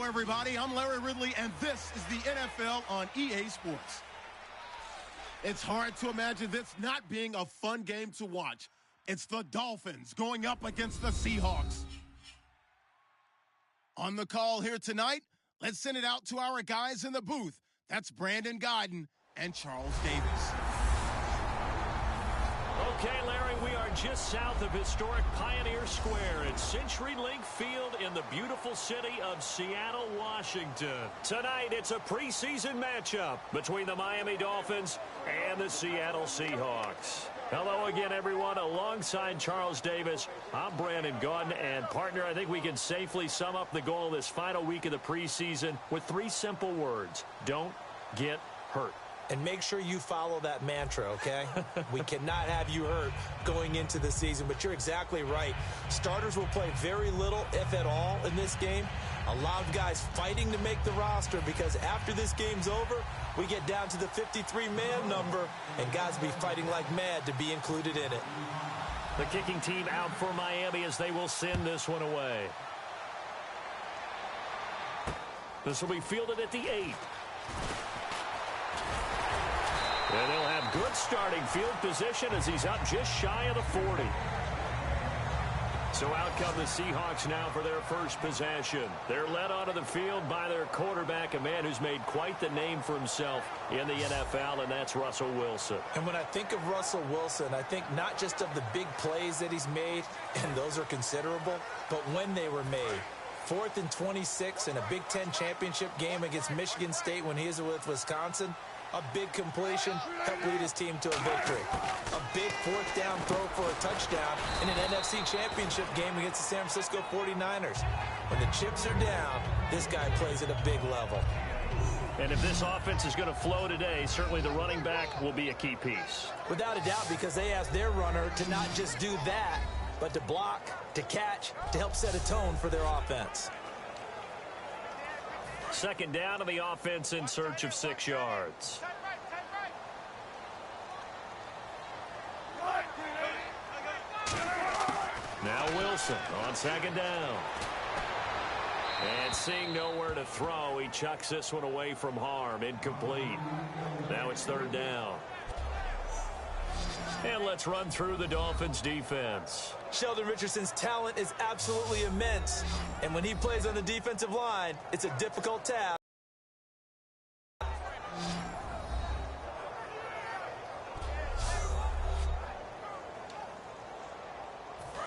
everybody. I'm Larry Ridley, and this is the NFL on EA Sports. It's hard to imagine this not being a fun game to watch. It's the Dolphins going up against the Seahawks. On the call here tonight, let's send it out to our guys in the booth. That's Brandon Godden and Charles Davis. Okay, Larry, we are just south of historic Pioneer Square at CenturyLink Field in the beautiful city of Seattle, Washington. Tonight, it's a preseason matchup between the Miami Dolphins and the Seattle Seahawks. Hello again, everyone. Alongside Charles Davis, I'm Brandon Gaudin, and partner, I think we can safely sum up the goal this final week of the preseason with 3 simple words. Don't get hurt. And make sure you follow that mantra, okay? We cannot have you hurt going into the season, but you're exactly right. Starters will play very little, if at all, in this game. A lot of guys fighting to make the roster because after this game's over, we get down to the 53-man number, and guys will be fighting like mad to be included in it. The kicking team out for Miami as they will send this one away. This will be fielded at the 8. And they'll have good starting field position as he's up just shy of the 40. So out come the Seahawks now for their first possession. They're led onto the field by their quarterback, a man who's made quite the name for himself in the NFL, and that's Russell Wilson. And when I think of Russell Wilson, I think not just of the big plays that he's made, and those are considerable, but when they were made. 4th and 26 in a Big Ten championship game against Michigan State when he was with Wisconsin. A big completion helped lead his team to a victory. A big 4th down throw for a touchdown in an NFC championship game against the San Francisco 49ers. When the chips are down, this guy plays at a big level. And if this offense is going to flow today, certainly the running back will be a key piece. Without a doubt, because they asked their runner to not just do that, but to block, to catch, to help set a tone for their offense. Second down to the offense in search of 6 yards. Now Wilson on second down. And seeing nowhere to throw, he chucks this one away from harm. Incomplete. Now it's 3rd down. And let's run through the Dolphins' defense. Sheldon Richardson's talent is absolutely immense. And when he plays on the defensive line, it's a difficult task.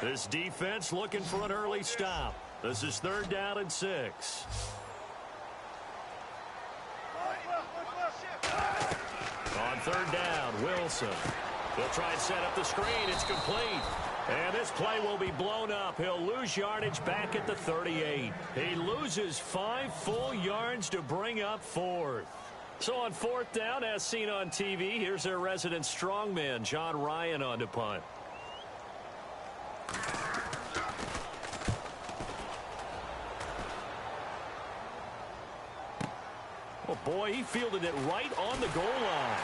This defense looking for an early stop. This is 3rd down and 6. On 3rd down, Wilson. They'll try and set up the screen. It's complete. And this play will be blown up. He'll lose yardage back at the 38. He loses 5 full yards to bring up 4th. So on 4th down, as seen on TV, here's their resident strongman, John Ryan, on to punt. Oh, boy, he fielded it right on the goal line.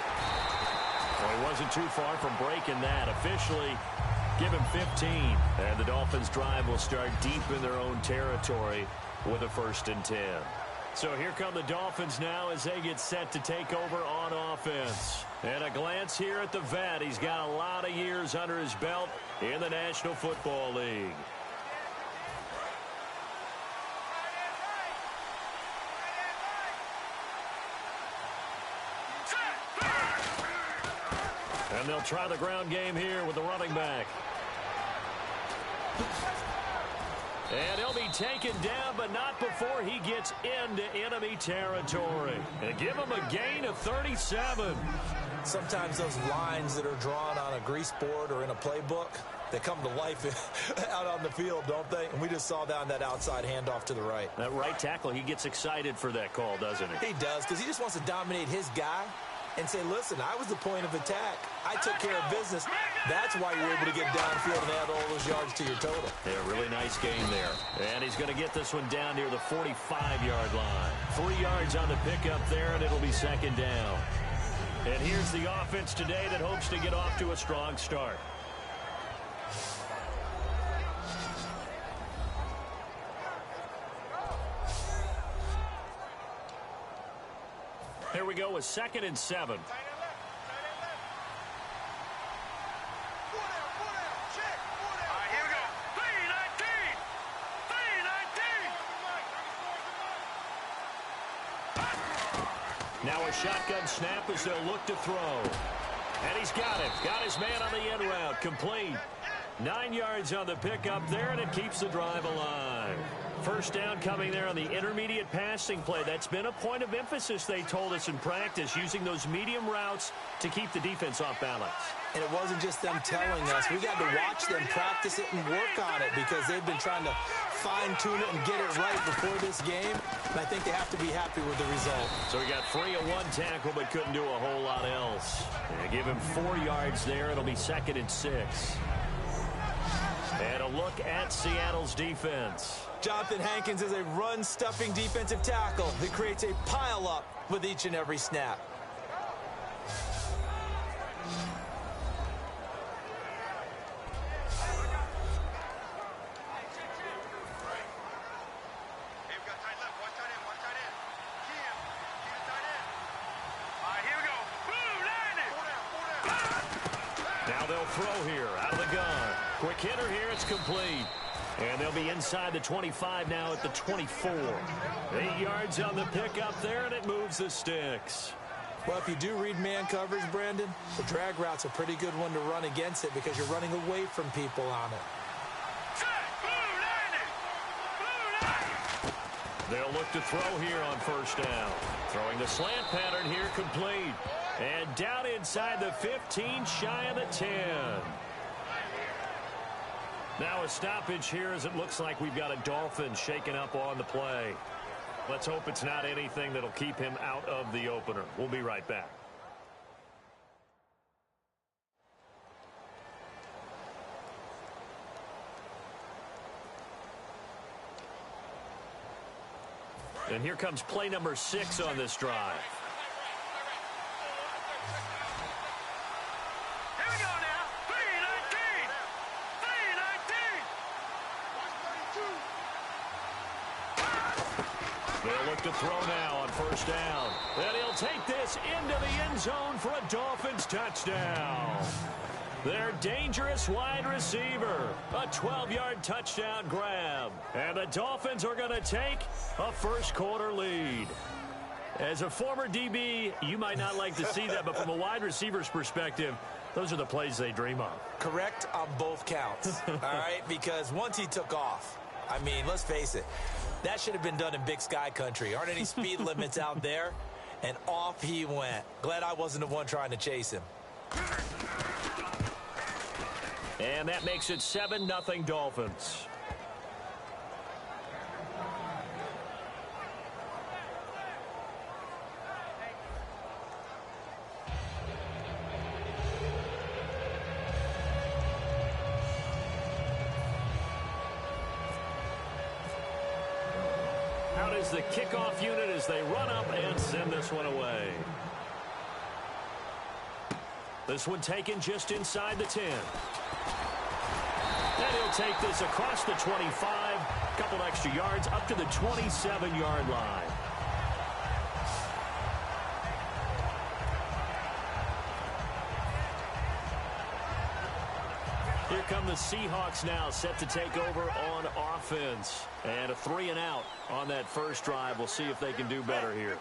Well, he wasn't too far from breaking that. Officially, give him 15. And the Dolphins' drive will start deep in their own territory with a 1st and 10. So here come the Dolphins now as they get set to take over on offense. And a glance here at the vet. He's got a lot of years under his belt in the National Football League. And they'll try the ground game here with the running back. And he'll be taken down, but not before he gets into enemy territory. And give him a gain of 37. Sometimes those lines that are drawn on a grease board or in a playbook, they come to life out on the field, don't they? And we just saw that on that outside handoff to the right. That right tackle, he gets excited for that call, doesn't he? He does, because he just wants to dominate his guy and say, listen, I was the point of attack. I took care of business. That's why you're able to get downfield and add all those yards to your total. Yeah, really nice game there. And he's going to get this one down near the 45-yard line. 3 yards on the pickup there, and it'll be 2nd down. And here's the offense today that hopes to get off to a strong start. Here we go with 2nd and 7. Now a shotgun snap as they'll look to throw. And he's got it. Got his man on the end route. Complete. 9 yards on the pickup there, and it keeps the drive alive. First down coming there on the intermediate passing play. That's been a point of emphasis, they told us in practice, using those medium routes to keep the defense off balance. And it wasn't just them telling us. We got to watch them practice it and work on it because they've been trying to fine-tune it and get it right before this game. And I think they have to be happy with the result. So he got free of one tackle but couldn't do a whole lot else. And give him 4 yards there. It'll be 2nd and 6. And a look at Seattle's defense. Jonathan Hankins is a run-stuffing defensive tackle that creates a pile-up with each and every snap. Now they'll throw here out of the gun. Quick hitter here, it's complete. And they'll be inside the 25 now at the 24. 8 yards on the pickup there, and it moves the sticks. Well, if you do read man coverage, Brandon, the drag route's a pretty good one to run against it because you're running away from people on it. They'll look to throw here on first down. Throwing the slant pattern here, complete. And down inside the 15, shy of the 10. Now a stoppage here as it looks like we've got a Dolphin shaken up on the play. Let's hope it's not anything that'll keep him out of the opener. We'll be right back. And here comes play number 6 on this drive. They'll look to throw now on first down. And he'll take this into the end zone for a Dolphins touchdown. Their dangerous wide receiver. A 12-yard touchdown grab. And the Dolphins are going to take a first-quarter lead. As a former DB, you might not like to see that, but from a wide receiver's perspective, those are the plays they dream of. Correct on both counts, all right? Because once he took off, I mean, let's face it, that should have been done in Big Sky country. Aren't any speed limits out there? And off he went. Glad I wasn't the one trying to chase him. And that makes it 7-0 Dolphins. Out is the kickoff unit as they run up and send this one away. This one taken just inside the 10. And he'll take this across the 25, a couple extra yards up to the 27-yard line. Here come the Seahawks now, set to take over on offense. And a 3-and-out on that first drive. We'll see if they can do better here.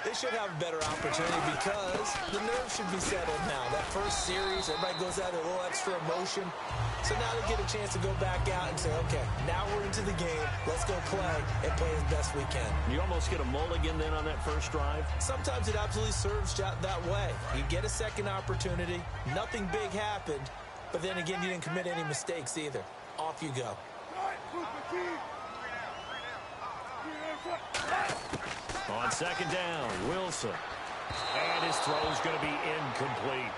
They should have a better opportunity because the nerves should be settled now. That first series, everybody goes out with a little extra emotion. So now they get a chance to go back out and say, okay, now we're into the game. Let's go play and play as best we can. You almost get a mulligan then on that first drive? Sometimes it absolutely serves that way. You get a second opportunity. Nothing big happened. But then again, you didn't commit any mistakes either. Off you go. On second down, Wilson. And his throw is going to be incomplete.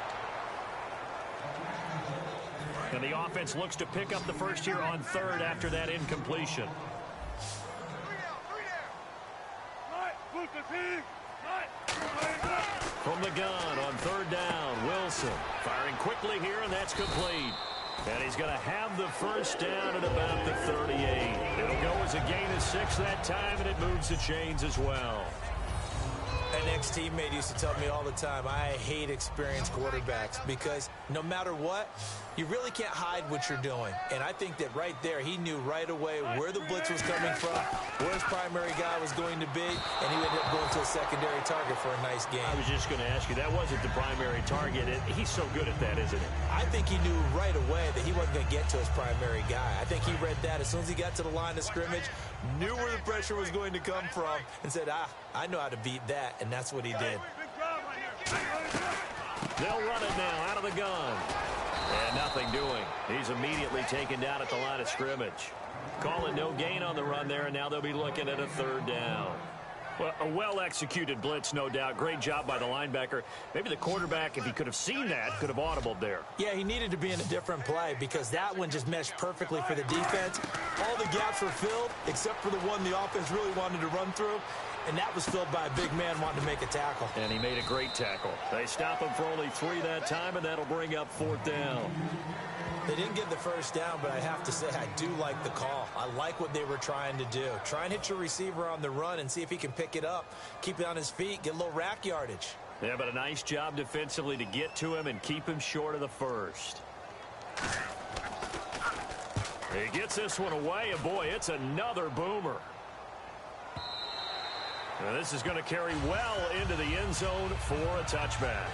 And the offense looks to pick up the first here on third after that incompletion. From the gun on third down, Wilson firing quickly here, and that's complete. And he's going to have the first down at about the 38. It'll go as a gain of 6 that time, and it moves the chains as well. And an ex-teammate used to tell me all the time, I hate experienced quarterbacks because no matter what, you really can't hide what you're doing. And I think that right there, he knew right away where the blitz was coming from, where his primary guy was going to be, and he ended up going to a secondary target for a nice game. I was just going to ask you, that wasn't the primary target. He's so good at that, isn't he? I think he knew right away that he wasn't going to get to his primary guy. I think he read that as soon as he got to the line of scrimmage, knew where the pressure was going to come from, and said, I know how to beat that, and that's what he did. They'll run it now out of the gun. And nothing doing. He's immediately taken down at the line of scrimmage. Calling no gain on the run there, and now they'll be looking at a third down. Well, a well-executed blitz, no doubt. Great job by the linebacker. Maybe the quarterback, if he could have seen that, could have audibled there. Yeah, he needed to be in a different play because that one just meshed perfectly for the defense. All the gaps were filled except for the one the offense really wanted to run through, and that was filled by a big man wanting to make a tackle. And he made a great tackle. They stop him for only 3 that time, and that'll bring up 4th down. They didn't get the first down, but I have to say I do like the call. I like what they were trying to do. Try and hit your receiver on the run and see if he can pick it up, keep it on his feet, get a little rack yardage. Yeah, but a nice job defensively to get to him and keep him short of the first. He gets this one away, and boy, it's another boomer. Now this is going to carry well into the end zone for a touchback.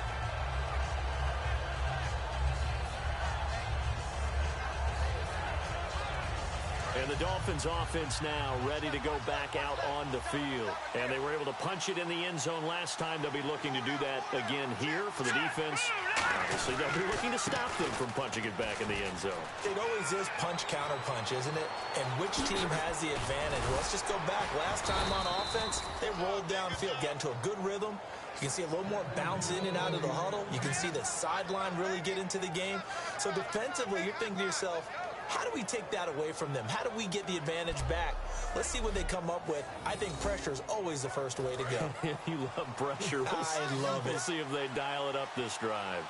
And the Dolphins offense now ready to go back out on the field. And they were able to punch it in the end zone last time. They'll be looking to do that again here for the defense. Obviously, they'll be looking to stop them from punching it back in the end zone. It always is punch-counter-punch, isn't it? And which team has the advantage? Well, let's just go back. Last time on offense, they rolled downfield, got into a good rhythm. You can see a little more bounce in and out of the huddle. You can see the sideline really get into the game. So defensively, you're thinking to yourself, how do we take that away from them? How do we get the advantage back? Let's see what they come up with. I think pressure is always the first way to go. You love pressure. I love it. We'll see if they dial it up this drive.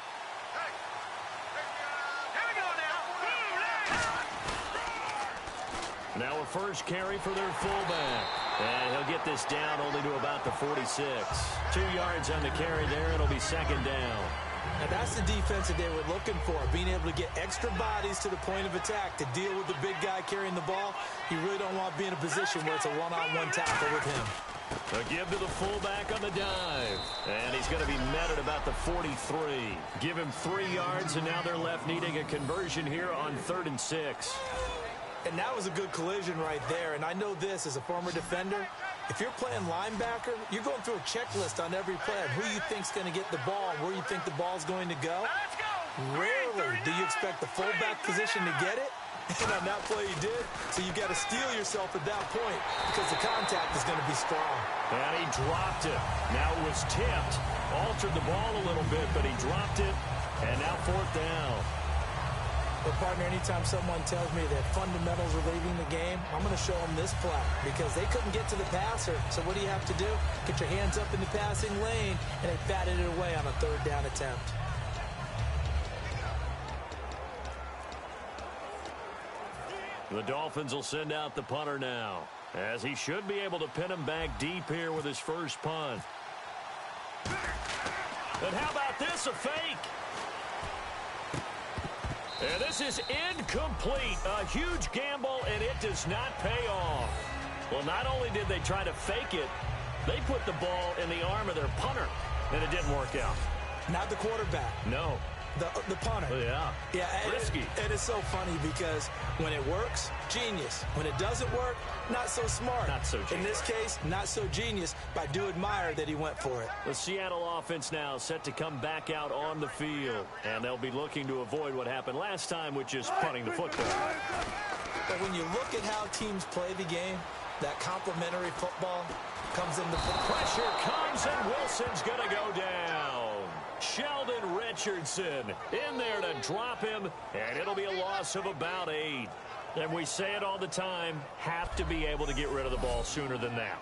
Now a first carry for their fullback. And he'll get this down only to about the 46. 2 yards on the carry there. It'll be 2nd down. Now that's the defense that they were looking for, being able to get extra bodies to the point of attack to deal with the big guy carrying the ball. You really don't want to be in a position where it's a one-on-one tackle with him. A give to the fullback on the dive. And he's going to be met at about the 43. Give him 3 yards, and now they're left needing a conversion here on 3rd and 6. And that was a good collision right there. And I know this as a former defender. If you're playing linebacker, you're going through a checklist on every play of who you think's going to get the ball and where you think the ball's going to go. Rarely do you expect the fullback position to get it. And on that play he did. So you've got to steel yourself at that point because the contact is going to be strong. And he dropped it. Now it was tipped. Altered the ball a little bit, but he dropped it. And now 4th down. But, partner, anytime someone tells me that fundamentals are leaving the game, I'm going to show them this play because they couldn't get to the passer. So what do you have to do? Get your hands up in the passing lane, and they batted it away on a 3rd down attempt. The Dolphins will send out the punter now, as he should be able to pin him back deep here with his first punt. And how about this, a fake? And this is incomplete. A huge gamble, and it does not pay off. Well, not only did they try to fake it, they put the ball in the arm of their punter, and it didn't work out. Not the quarterback. No. The punter. Yeah. Yeah. Risky. And it's so funny because when it works, genius. When it doesn't work, not so smart. Not so genius. In this case, not so genius, but I do admire that he went for it. The Seattle offense now set to come back out on the field, and they'll be looking to avoid what happened last time, which is punting the football. But when you look at how teams play the game, that complementary football comes into play. Pressure comes, and Wilson's going to go down. Sheldon Richardson in there to drop him, and it'll be a loss of about 8. And we say it all the time, have to be able to get rid of the ball sooner than that.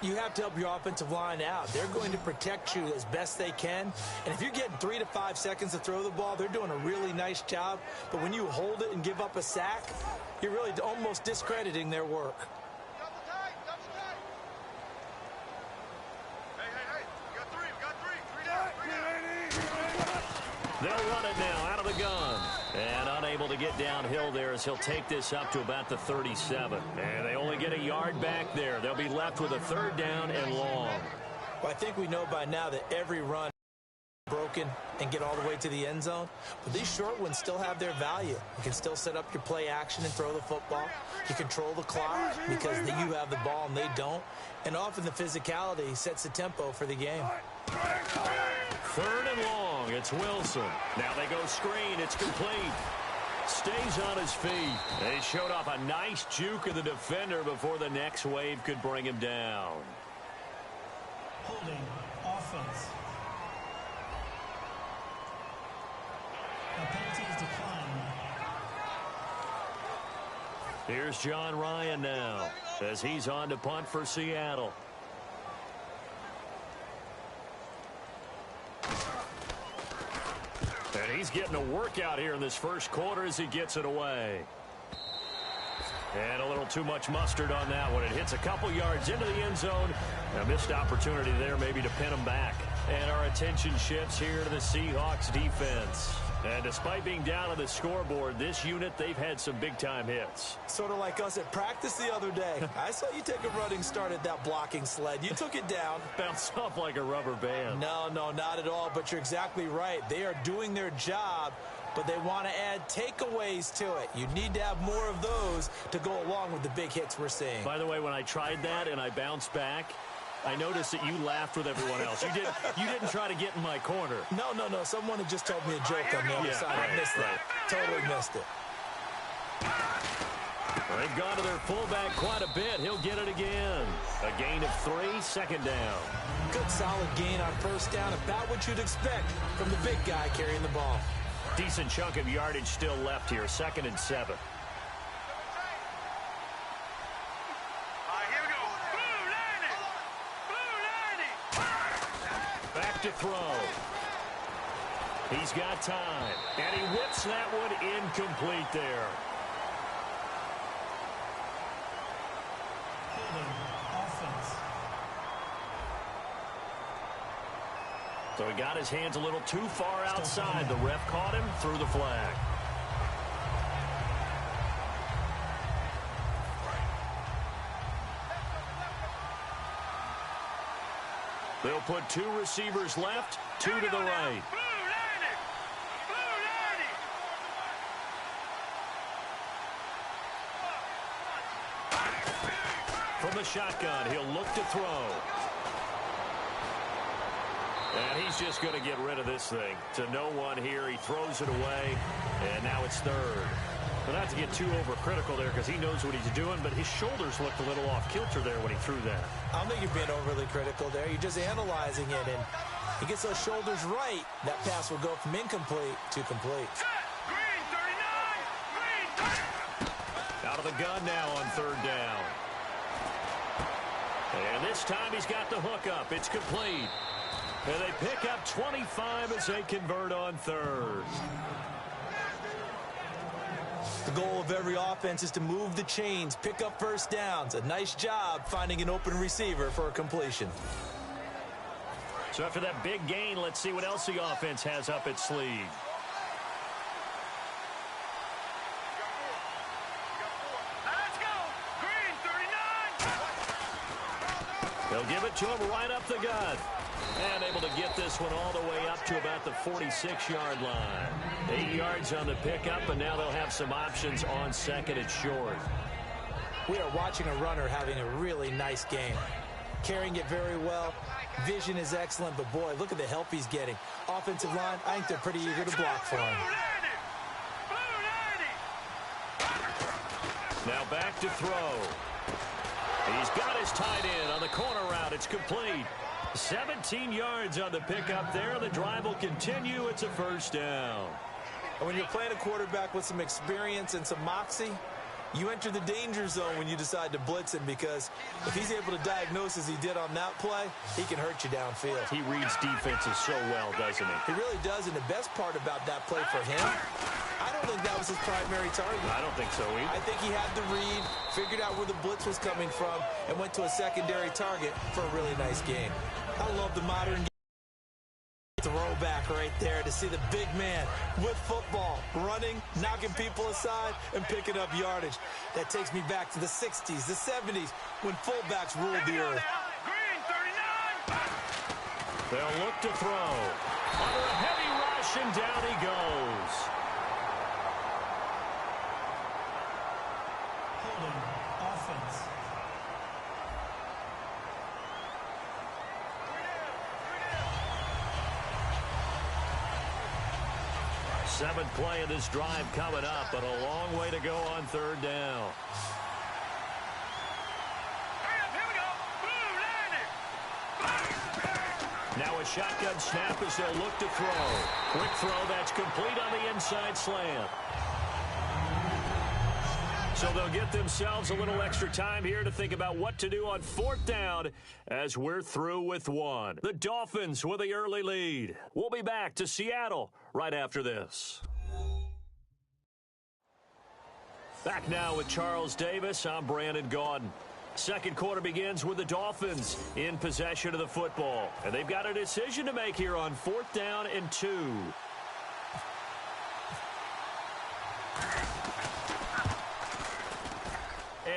You have to help your offensive line out. They're going to protect you as best they can. And if you're getting 3 to 5 seconds to throw the ball, they're doing a really nice job. But when you hold it and give up a sack, you're really almost discrediting their work. Hey, you got They'll run it now out of the gun. And unable to get downhill there as he'll take this up to about the 37. And they only get a yard back there. They'll be left with a 3rd down and long. Well, I think we know by now that every run is broken and get all the way to the end zone. But these short ones still have their value. You can still set up your play action and throw the football. You control the clock because you have the ball and they don't. And often the physicality sets the tempo for the game. 3rd and long. It's Wilson. Now they go screen. It's complete. Stays on his feet. They showed off a nice juke of the defender before the next wave could bring him down. Holding offense. The penalty is declined. Here's John Ryan now as he's on to punt for Seattle. And he's getting a workout here in this first quarter as he gets it away. And a little too much mustard on that one. It hits a couple yards into the end zone. A missed opportunity there maybe to pin him back. And our attention shifts here to the Seahawks defense. And despite being down on the scoreboard, this unit, they've had some big-time hits. Sort of like us at practice the other day. I saw you take a running start at that blocking sled. You took it down. Bounced off like a rubber band. No, not at all, but you're exactly right. They are doing their job, but they want to add takeaways to it. You need to have more of those to go along with the big hits we're seeing. By the way, when I tried that and I bounced back, I noticed that you laughed with everyone else. You didn't try to get in my corner. No. Someone had just told me a joke on the other side. I missed that. Totally missed it. Well, they've gone to their fullback quite a bit. He'll get it again. A gain of 3, 2nd down. Good solid gain on 1st down. About what you'd expect from the big guy carrying the ball. Decent chunk of yardage still left here. 2nd and 7. Back to throw. He's got time. And he whips that one incomplete there. Offense. So he got his hands a little too far outside. The ref caught him, threw the flag. They'll put 2 receivers left, 2 to the right. From the shotgun, he'll look to throw. And he's just going to get rid of this thing. To no one here, he throws it away, and now it's 3rd. But not to get too overcritical there because he knows what he's doing, but his shoulders looked a little off kilter there when he threw that. I don't think you're being overly critical there. You're just analyzing it, and he gets those shoulders right. That pass will go from incomplete to complete. Out of the gun now on 3rd down. And this time he's got the hook up. It's complete. And they pick up 25 as they convert on 3rd. The goal of every offense is to move the chains, pick up 1st downs. A nice job finding an open receiver for a completion. So after that big gain, let's see what else the offense has up its sleeve. They'll give it to him right up the gut. And able to get this one all the way up to about the 46-yard line. 8 yards on the pickup, and now they'll have some options on 2nd and short. We are watching a runner having a really nice game. Carrying it very well. Vision is excellent, but boy, look at the help he's getting. Offensive line, I think they're pretty eager to block for him. Now back to throw. He's got his tight end on the corner route. It's complete. 17 yards on the pickup there. The drive will continue. It's a 1st down. And when you're playing a quarterback with some experience and some moxie, you enter the danger zone when you decide to blitz him, because if he's able to diagnose as he did on that play, he can hurt you downfield. He reads defenses so well, doesn't he? He really does, and the best part about that play for him, I don't think that was his primary target. I don't think so either. I think he had the read, figured out where the blitz was coming from, and went to a secondary target for a really nice game. I love the modern game. Throwback right there to see the big man with football, running, knocking people aside, and picking up yardage. That takes me back to the 60s, the 70s, when fullbacks ruled the earth. They'll look to throw. Under a heavy rush, and down he goes. Holding. Offense. Seventh play of this drive coming up, but a long way to go on third down. Now a shotgun snap as they'll look to throw. Quick throw that's complete on the inside slant. So they'll get themselves a little extra time here to think about what to do on fourth down as we're through with one. The Dolphins with the early lead. We'll be back to Seattle right after this. Back now with Charles Davis. I'm Brandon Gaudin. Second quarter begins with the Dolphins in possession of the football. And they've got a decision to make here on fourth down and 2.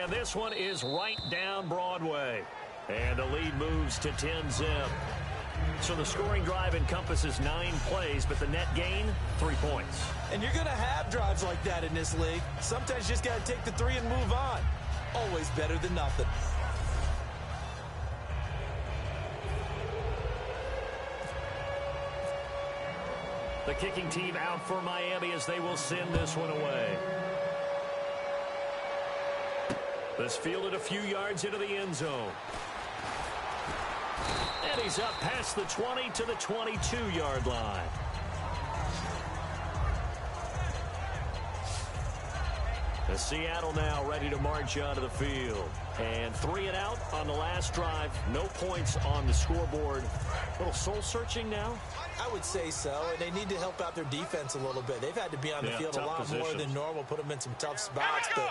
And this one is right down Broadway. And the lead moves to 10-zip. So the scoring drive encompasses 9 plays, but the net gain, 3 points. And you're going to have drives like that in this league. Sometimes you just got to take the 3 and move on. Always better than nothing. The kicking team out for Miami as they will send this one away. This fielded a few yards into the end zone. And he's up past the 20 to the 22-yard line. The Seattle now ready to march onto the field. And 3 and out on the last drive. No points on the scoreboard. A little soul-searching now? I would say so, and they need to help out their defense a little bit. They've had to be on the field a lot more than normal, put them in some tough spots. But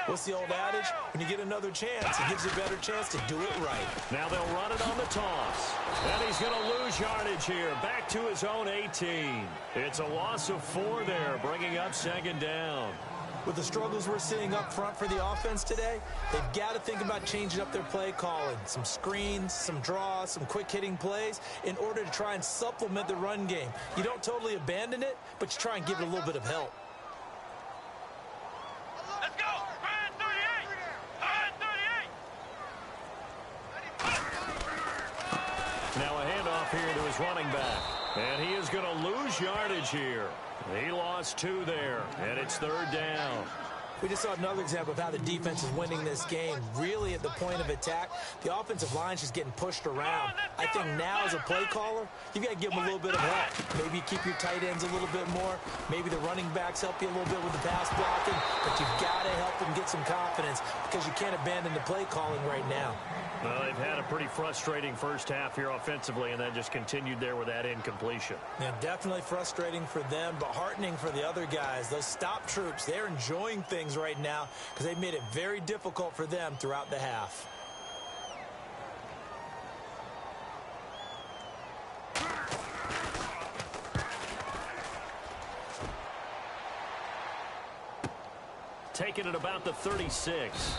what's the old adage? When you get another chance, it gives you a better chance to do it right. Now they'll run it on the toss. And he's going to lose yardage here. Back to his own 18. It's a loss of 4 there, bringing up second down. With the struggles we're seeing up front for the offense today, they've got to think about changing up their play calling. Some screens, some draws, some quick-hitting plays in order to try and supplement the run game. You don't totally abandon it, but you try and give it a little bit of help. Let's go! Ryan 38! Ryan 38! Now a handoff here to his running back. And he is going to lose yardage here. He lost 2 there, and it's third down. We just saw another example of how the defense is winning this game. Really at the point of attack, the offensive line is just getting pushed around. I think now as a play caller, you've got to give them a little bit of help. Maybe keep your tight ends a little bit more. Maybe the running backs help you a little bit with the pass blocking. But you've got to help them get some confidence because you can't abandon the play calling right now. Well, they've had a pretty frustrating first half here offensively, and then just continued there with that incompletion. Yeah, definitely frustrating for them, but heartening for the other guys. Those stop troops, they're enjoying things right now because they've made it very difficult for them throughout the half. Taken at about the 36.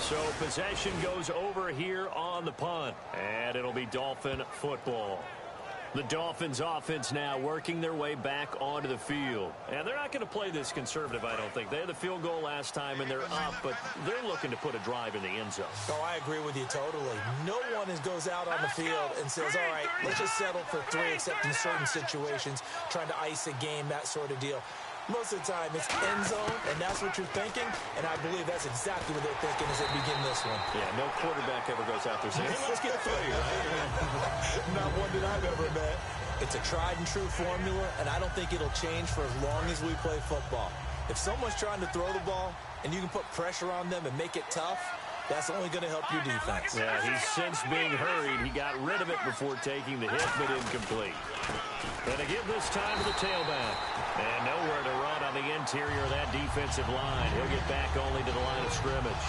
So possession goes over here on the punt, and it'll be Dolphin football. The Dolphins offense now working their way back onto the field. And they're not going to play this conservative, I don't think. They had the field goal last time, and they're up, but they're looking to put a drive in the end zone. Oh, I agree with you totally. No one goes out on the field and says, all right, let's just settle for 3, except in certain situations, trying to ice a game, that sort of deal. Most of the time, it's end zone, and that's what you're thinking, and I believe that's exactly what they're thinking as they begin this one. Yeah, no quarterback ever goes out there saying, hey, let's get 3, right? Not one that I've ever met. It's a tried-and-true formula, and I don't think it'll change for as long as we play football. If someone's trying to throw the ball, and you can put pressure on them and make it tough, that's only going to help your defense. Yeah, he's since being hurried. He got rid of it before taking the hit, but incomplete. And to give this time to the tailback. And nowhere to run on the interior of that defensive line. He'll get back only to the line of scrimmage.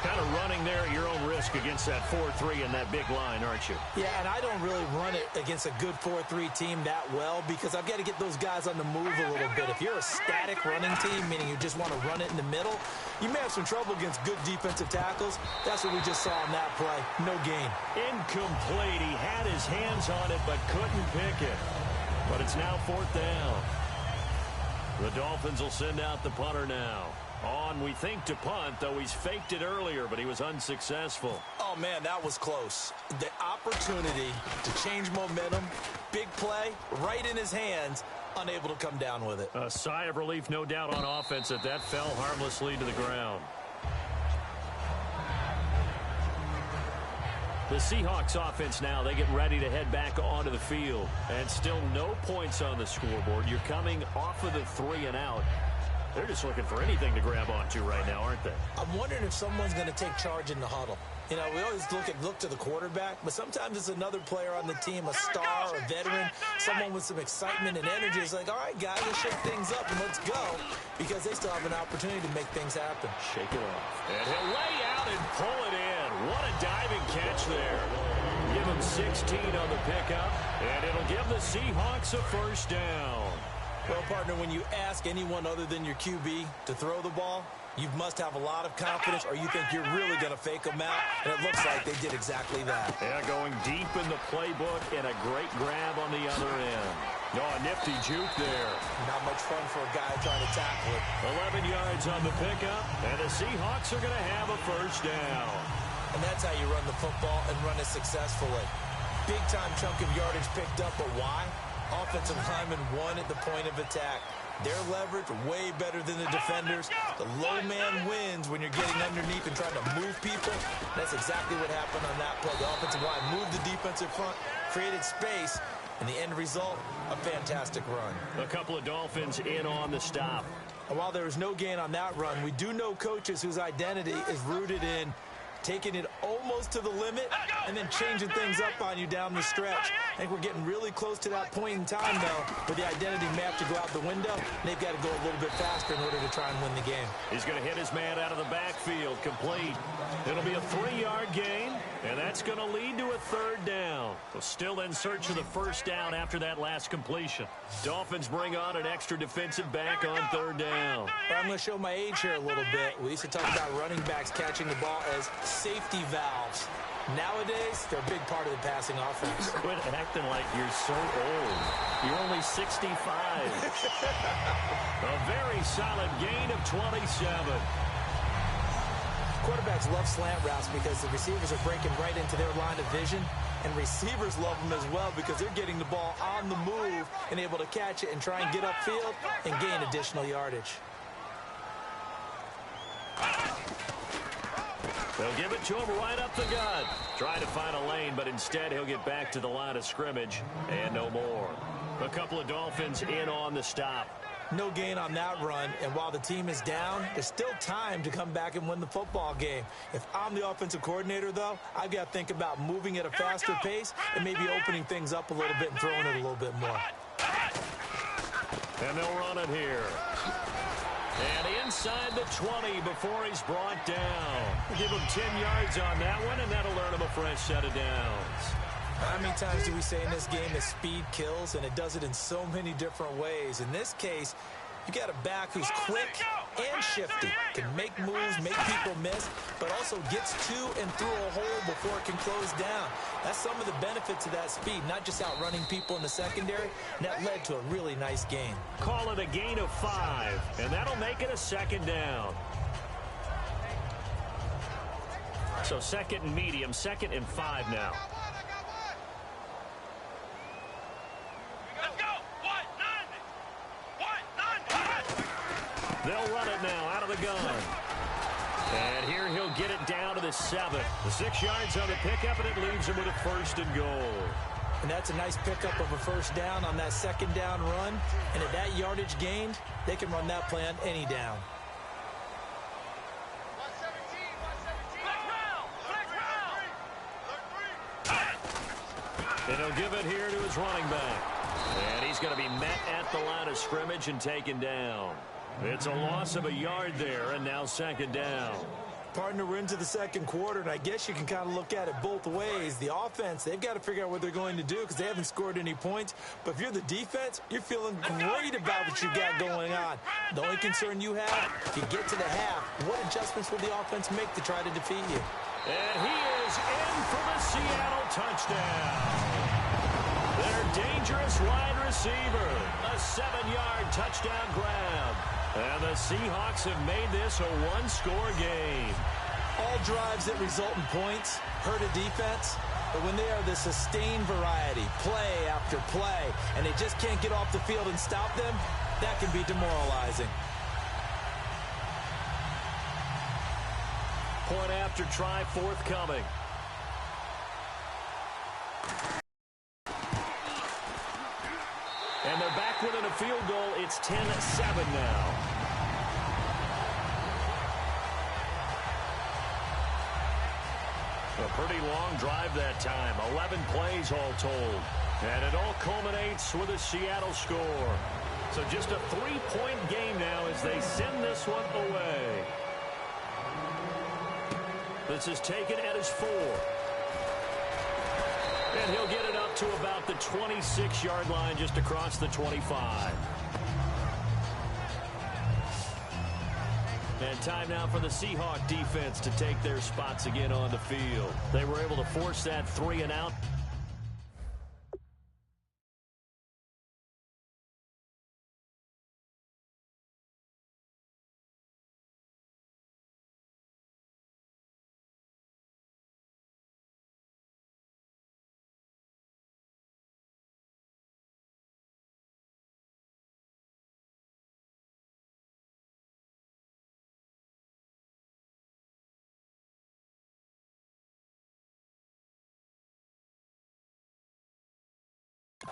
Kind of running there at your own risk against that 4-3 and that big line, aren't you? Yeah, and I don't really run it against a good 4-3 team that well because I've got to get those guys on the move a little bit. If you're a static running team, meaning you just want to run it in the middle, you may have some trouble against good defensive tackles. That's what we just saw on that play. No gain. Incomplete. He had his hands on it but couldn't pick it. But it's now 4th down. The Dolphins will send out the punter now. On, we think, to punt, though he's faked it earlier, but he was unsuccessful. Oh, man, that was close. The opportunity to change momentum, big play, right in his hands, unable to come down with it. A sigh of relief, no doubt, on offense that fell harmlessly to the ground. The Seahawks offense now, they get ready to head back onto the field. And still no points on the scoreboard. You're coming off of the 3 and out. They're just looking for anything to grab onto right now, aren't they? I'm wondering if someone's going to take charge in the huddle. You know, we always look to the quarterback, but sometimes it's another player on the team, a star, a veteran, someone with some excitement and energy. It's like, all right, guys, let's shake things up and let's go, because they still have an opportunity to make things happen. Shake it off. And he'll lay out and pull it in. What a diving catch there. Give him 16 on the pickup, and it'll give the Seahawks a first down. Well, partner, when you ask anyone other than your QB to throw the ball, you must have a lot of confidence or you think you're really going to fake them out, and it looks like they did exactly that. Yeah, going deep in the playbook and a great grab on the other end. No, a nifty juke there. Not much fun for a guy trying to tackle it. 11 yards on the pickup, and the Seahawks are going to have a first down. And that's how you run the football and run it successfully. Big-time chunk of yardage picked up, but why? Offensive linemen won at the point of attack. Their leverage way better than the defenders. The low man wins when you're getting underneath and trying to move people. That's exactly what happened on that play. The offensive line moved the defensive front, created space, and the end result, a fantastic run. A couple of Dolphins in on the stop. And while there was no gain on that run, we do know coaches whose identity is rooted in taking it almost to the limit and then changing things up on you down the stretch. I think we're getting really close to that point in time, though, where the identity may have to go out the window, and they've got to go a little bit faster in order to try and win the game. He's going to hit his man out of the backfield, complete. It'll be a 3-yard gain, and that's going to lead to a 3rd down. So still in search of the first down after that last completion. Dolphins bring on an extra defensive back on 3rd down. I'm going to show my age here a little bit. We used to talk about running backs catching the ball as safety valves. Nowadays, they're a big part of the passing offense. Quit acting like you're so old. You're only 65. A very solid gain of 27. Quarterbacks love slant routes because the receivers are breaking right into their line of vision, and receivers love them as well because they're getting the ball on the move and able to catch it and try and get upfield and gain additional yardage. They'll give it to him right up the gut. Trying to find a lane, but instead he'll get back to the line of scrimmage and no more. A couple of Dolphins in on the stop. No gain on that run, and while the team is down, there's still time to come back and win the football game. If I'm the offensive coordinator, though, I've got to think about moving at a faster pace and maybe opening things up a little bit and throwing it a little bit more. And they'll run it here. And inside the 20 before he's brought down. We'll give him 10 yards on that one, and that'll earn him a fresh set of downs. How many times do we say in this game that speed kills, and it does it in so many different ways? In this case, you got a back who's quick and shifty, can make moves, make people miss, but also gets to and through a hole before it can close down. That's some of the benefits of that speed, not just outrunning people in the secondary, and that led to a really nice gain. Call it a gain of 5, and that'll make it a 2nd down. So 2nd and medium, 2nd and 5 now. They'll run it now out of the gun. And here he'll get it down to the 7. The 6 yards on the pickup, and it leaves him with a 1st and goal. And that's a nice pickup of a first down on that 2nd down run. And at that yardage gained, they can run that play on any down. And he'll give it here to his running back. And he's going to be met at the line of scrimmage and taken down. It's a loss of a yard there, and now 2nd down. Partner, we're into the second quarter, and I guess you can kind of look at it both ways. The offense, they've got to figure out what they're going to do because they haven't scored any points. But if you're the defense, you're feeling great about what you got going on. The only concern you have, if you get to the half, what adjustments will the offense make to try to defeat you? And he is in for the Seattle touchdown. Their dangerous wide receiver. A 7-yard touchdown grab. And the Seahawks have made this a one-score game. All drives that result in points hurt a defense, but when they are the sustained variety, play after play, and they just can't get off the field and stop them, that can be demoralizing. Point after try forthcoming. And they're back within a field goal. It's 10-7 now. A pretty long drive that time. 11 plays all told. And it all culminates with a Seattle score. So just a 3-point game now as they send this one away. This is taken at his 4. And he'll get it up to about the 26-yard line just across the 25. And time now for the Seahawk defense to take their spots again on the field. They were able to force that 3-and-out.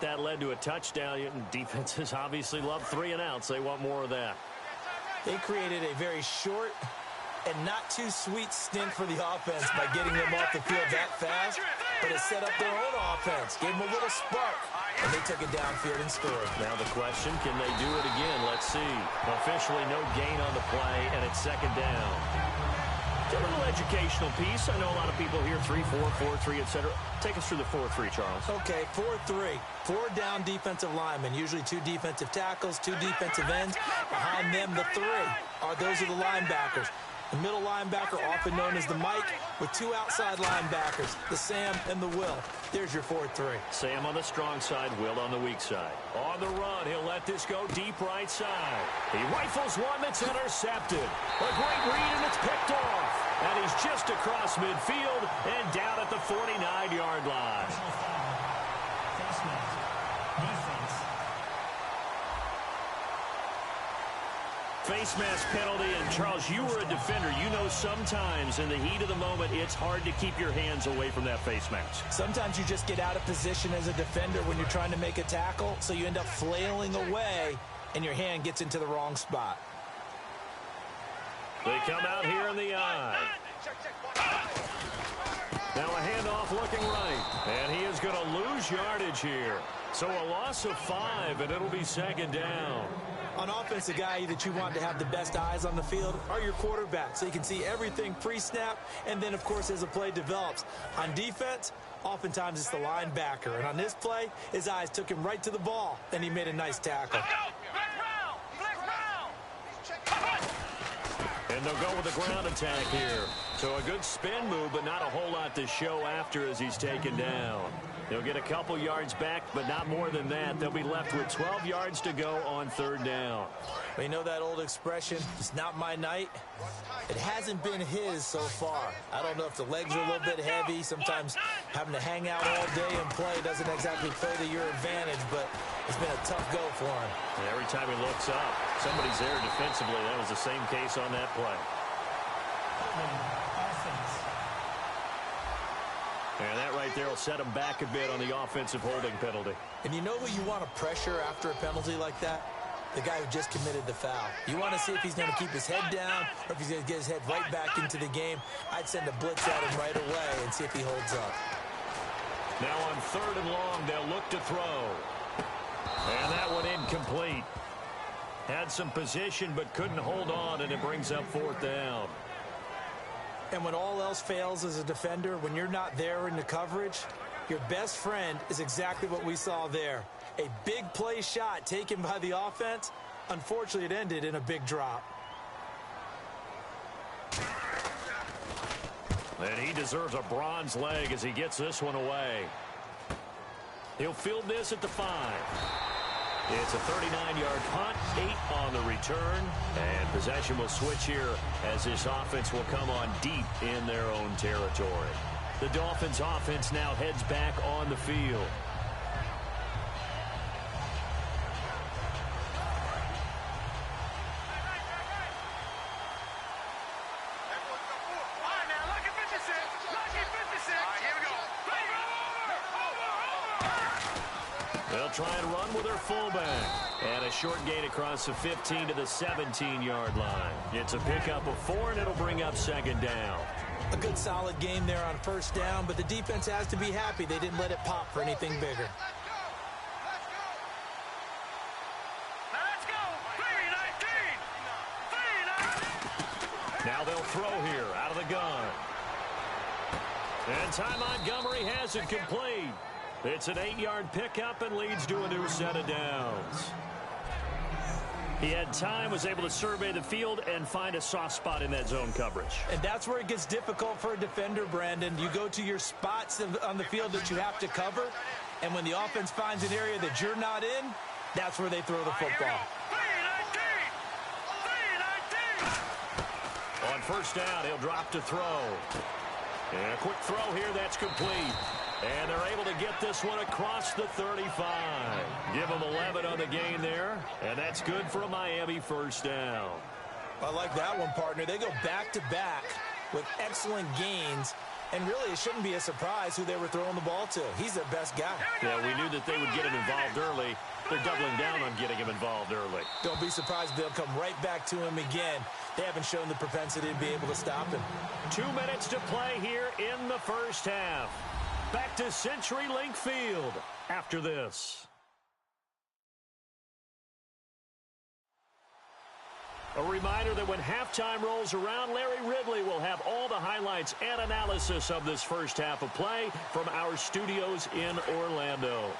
That led to a touchdown. Defenses obviously love 3-and-outs. They want more of that. They created a very short and not too sweet stint for the offense by getting them off the field that fast, but it set up their own offense, gave them a little spark, and they took it downfield and scored. Now the question, can they do it again? Let's see. Officially no gain on the play, and it's second down. A little educational piece. I know a lot of people here 3-4, 4-3, etc. Take us through the 4-3, Charles. Okay, 4-3. 4 down defensive linemen, usually 2 defensive tackles, 2 defensive ends. Behind them, the 3 those are the linebackers. The middle linebacker, often known as the Mike, with 2 outside linebackers, the Sam and the Will. There's your 4-3. Sam on the strong side, Will on the weak side. On the run, he'll let this go deep right side. He rifles one that's intercepted. A great read, and it's picked off. And he's just across midfield and down at the 49-yard line. Face mask penalty, and Charles, you were a defender. You know sometimes in the heat of the moment, it's hard to keep your hands away from that face mask. Sometimes you just get out of position as a defender when you're trying to make a tackle, so you end up flailing away, and your hand gets into the wrong spot. They come out here in the eye. Now a handoff looking right, and he is going to lose yardage here. So a loss of 5, and it'll be second down. On offense, the guy that you want to have the best eyes on the field are your quarterbacks, so you can see everything pre-snap, and then, of course, as the play develops. On defense, oftentimes it's the linebacker, and on this play, his eyes took him right to the ball, and he made a nice tackle. And they'll go with the ground attack here. So a good spin move, but not a whole lot to show after as he's taken down. They'll get a couple yards back, but not more than that. They'll be left with 12 yards to go on third down. Well, you know that old expression, it's not my night? It hasn't been his so far. I don't know if the legs are a little bit heavy. Sometimes having to hang out all day and play doesn't exactly play to your advantage, but it's been a tough go for him. And every time he looks up, somebody's there defensively. That was the same case on that play. And that right there will set him back a bit on the offensive holding penalty. And you know who you want to pressure after a penalty like that? The guy who just committed the foul. You want to see if he's going to keep his head down or if he's going to get his head right back into the game. I'd send a blitz at him right away and see if he holds up. Now on third and long, they'll look to throw. And that one incomplete. Had some position but couldn't hold on, and it brings up fourth down. And when all else fails as a defender, when you're not there in the coverage, your best friend is exactly what we saw there. A big play shot taken by the offense. Unfortunately, it ended in a big drop. And he deserves a bronze leg as he gets this one away. He'll field this at the 5. It's a 39-yard punt, 8 on the return, and possession will switch here as this offense will come on deep in their own territory. The Dolphins offense now heads back on the field. They'll try and run with their fullback. And a short gain across the 15 to the 17-yard line. It's a pickup of 4, and it'll bring up second down. A good solid game there on first down, but the defense has to be happy they didn't let it pop for anything bigger. Let's go! 3-19! Now they'll throw here out of the gun. And Ty Montgomery has it complete. It's an 8-yard pickup and leads to a new set of downs. He had time, was able to survey the field and find a soft spot in that zone coverage. And that's where it gets difficult for a defender, Brandon. You go to your spots on the field that you have to cover, and when the offense finds an area that you're not in, that's where they throw the football. 3-19! On first down, he'll drop to throw. And a quick throw here, that's complete. And they're able to get this one across the 35. Give them 11 on the gain there, and that's good for a Miami first down. I like that one, partner. They go back-to-back with excellent gains, and really it shouldn't be a surprise who they were throwing the ball to. He's their best guy. Yeah, we knew that they would get him involved early. They're doubling down on getting him involved early. Don't be surprised if they'll come right back to him again. They haven't shown the propensity to be able to stop him. 2 minutes to play here in the first half. Back to CenturyLink Field after this. A reminder that when halftime rolls around, Larry Ridley will have all the highlights and analysis of this first half of play from our studios in Orlando.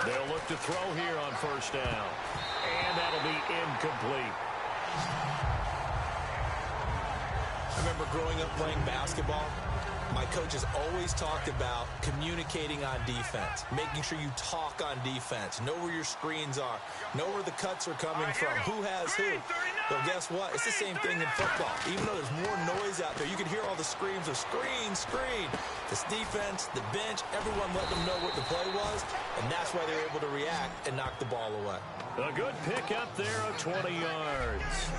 They'll look to throw here on first down. And that'll be incomplete. I remember growing up playing basketball. My coaches always talked about communicating on defense, making sure you talk on defense, know where your screens are, know where the cuts are coming from, who has who. Well, guess what? It's the same thing in football. Even though there's more noise out there, you can hear all the screams of screen, screen. This defense, the bench, everyone let them know what the play was, and that's why they were able to react and knock the ball away. A good pick up there of 20 yards.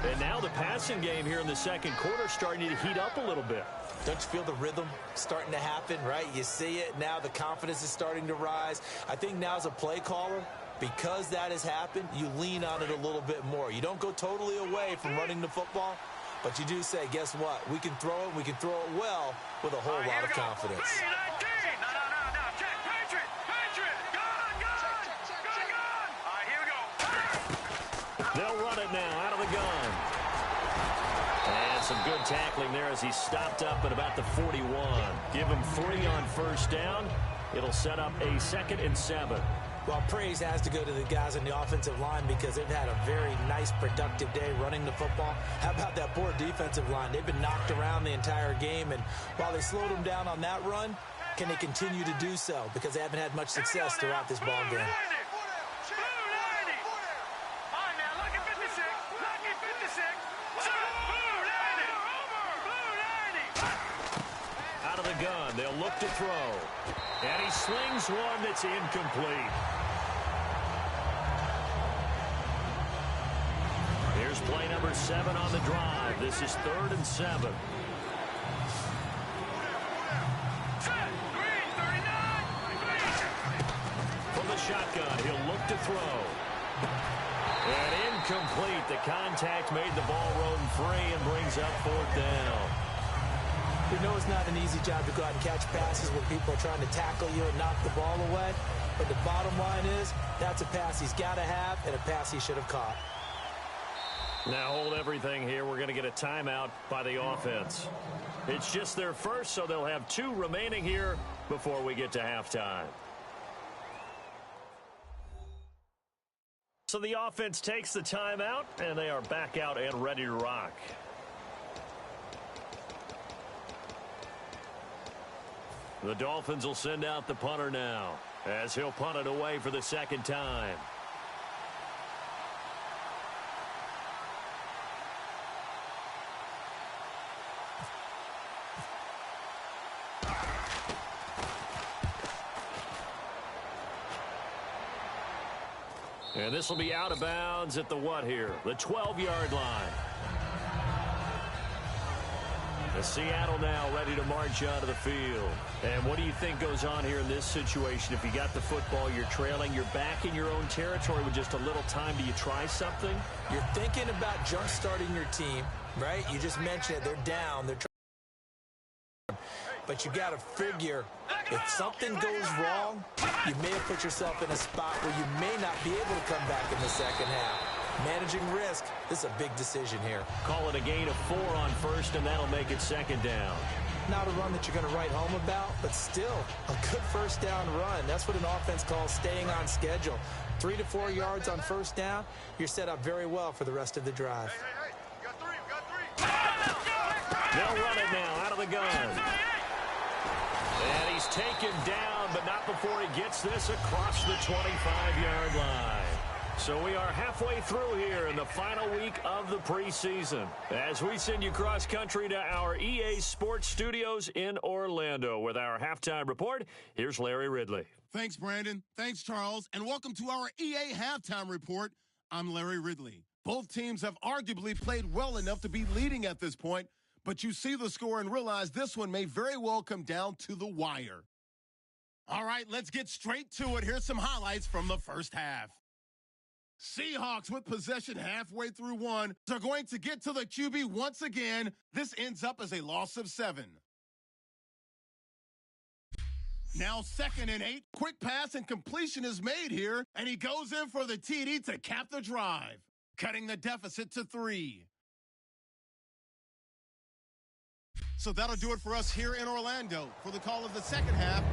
And now the passing game here in the second quarter starting to heat up a little bit. Don't you feel the rhythm starting to happen, right? You see it now. The confidence is starting to rise. I think now as a play caller, because that has happened, you lean on it a little bit more. You don't go totally away from running the football, but you do say, guess what? We can throw it. We can throw it well with a whole lot of confidence. 3-19! No. Check. Patriot! Gun! All right, here we go. They'll run it now out of the gun. And some good tackling there as he stopped up at about the 41. Give him 3 on first down. It'll set up a 2nd and 7. Well, praise has to go to the guys on the offensive line because they've had a very nice, productive day running the football. How about that poor defensive line? They've been knocked around the entire game, and while they slowed them down on that run, can they continue to do so? Because they haven't had much success throughout this ball game. Out of the gun, they'll look to throw. And he slings one that's incomplete. Here's play number 7 on the drive. This is 3rd and 7. From the shotgun, he'll look to throw. And incomplete. The contact made the ball roam free and brings up 4th down. We know it's not an easy job to go out and catch passes when people are trying to tackle you and knock the ball away. But the bottom line is, that's a pass he's got to have and a pass he should have caught. Now hold everything here. We're going to get a timeout by the offense. It's just their first, so they'll have 2 remaining here before we get to halftime. So the offense takes the timeout, and they are back out and ready to rock. The Dolphins will send out the punter now, as he'll punt it away for the second time. And this will be out of bounds at the what here? The 12-yard line. The Seattle now ready to march out of the field. And what do you think goes on here in this situation? If you got the football, you're trailing, you're back in your own territory with just a little time. Do you try something? You're thinking about jump-starting your team, right? You just mentioned it. They're down. They're trying. But you got to figure, if something goes wrong, you may have put yourself in a spot where you may not be able to come back in the second half. Managing risk, this is a big decision here. Call it a gain of 4 on first, and that'll make it second down. Not a run that you're going to write home about, but still a good first down run. That's what an offense calls staying on schedule. 3 to 4 yards on first down, you're set up very well for the rest of the drive. Hey, we got 3, we got 3. They'll run it now out of the gun. And he's taken down, but not before he gets this across the 25-yard line. So we are halfway through here in the final week of the preseason. As we send you cross-country to our EA Sports Studios in Orlando with our halftime report, here's Larry Ridley. Thanks, Brandon. Thanks, Charles. And welcome to our EA Halftime Report. I'm Larry Ridley. Both teams have arguably played well enough to be leading at this point, but you see the score and realize this one may very well come down to the wire. All right, let's get straight to it. Here's some highlights from the first half. Seahawks with possession halfway through one. They're going to get to the QB once again. This ends up as a loss of 7. Now 2nd and 8. Quick pass and completion is made here, and he goes in for the TD to cap the drive, cutting the deficit to 3. So that'll do it for us here in Orlando for the call of the second half.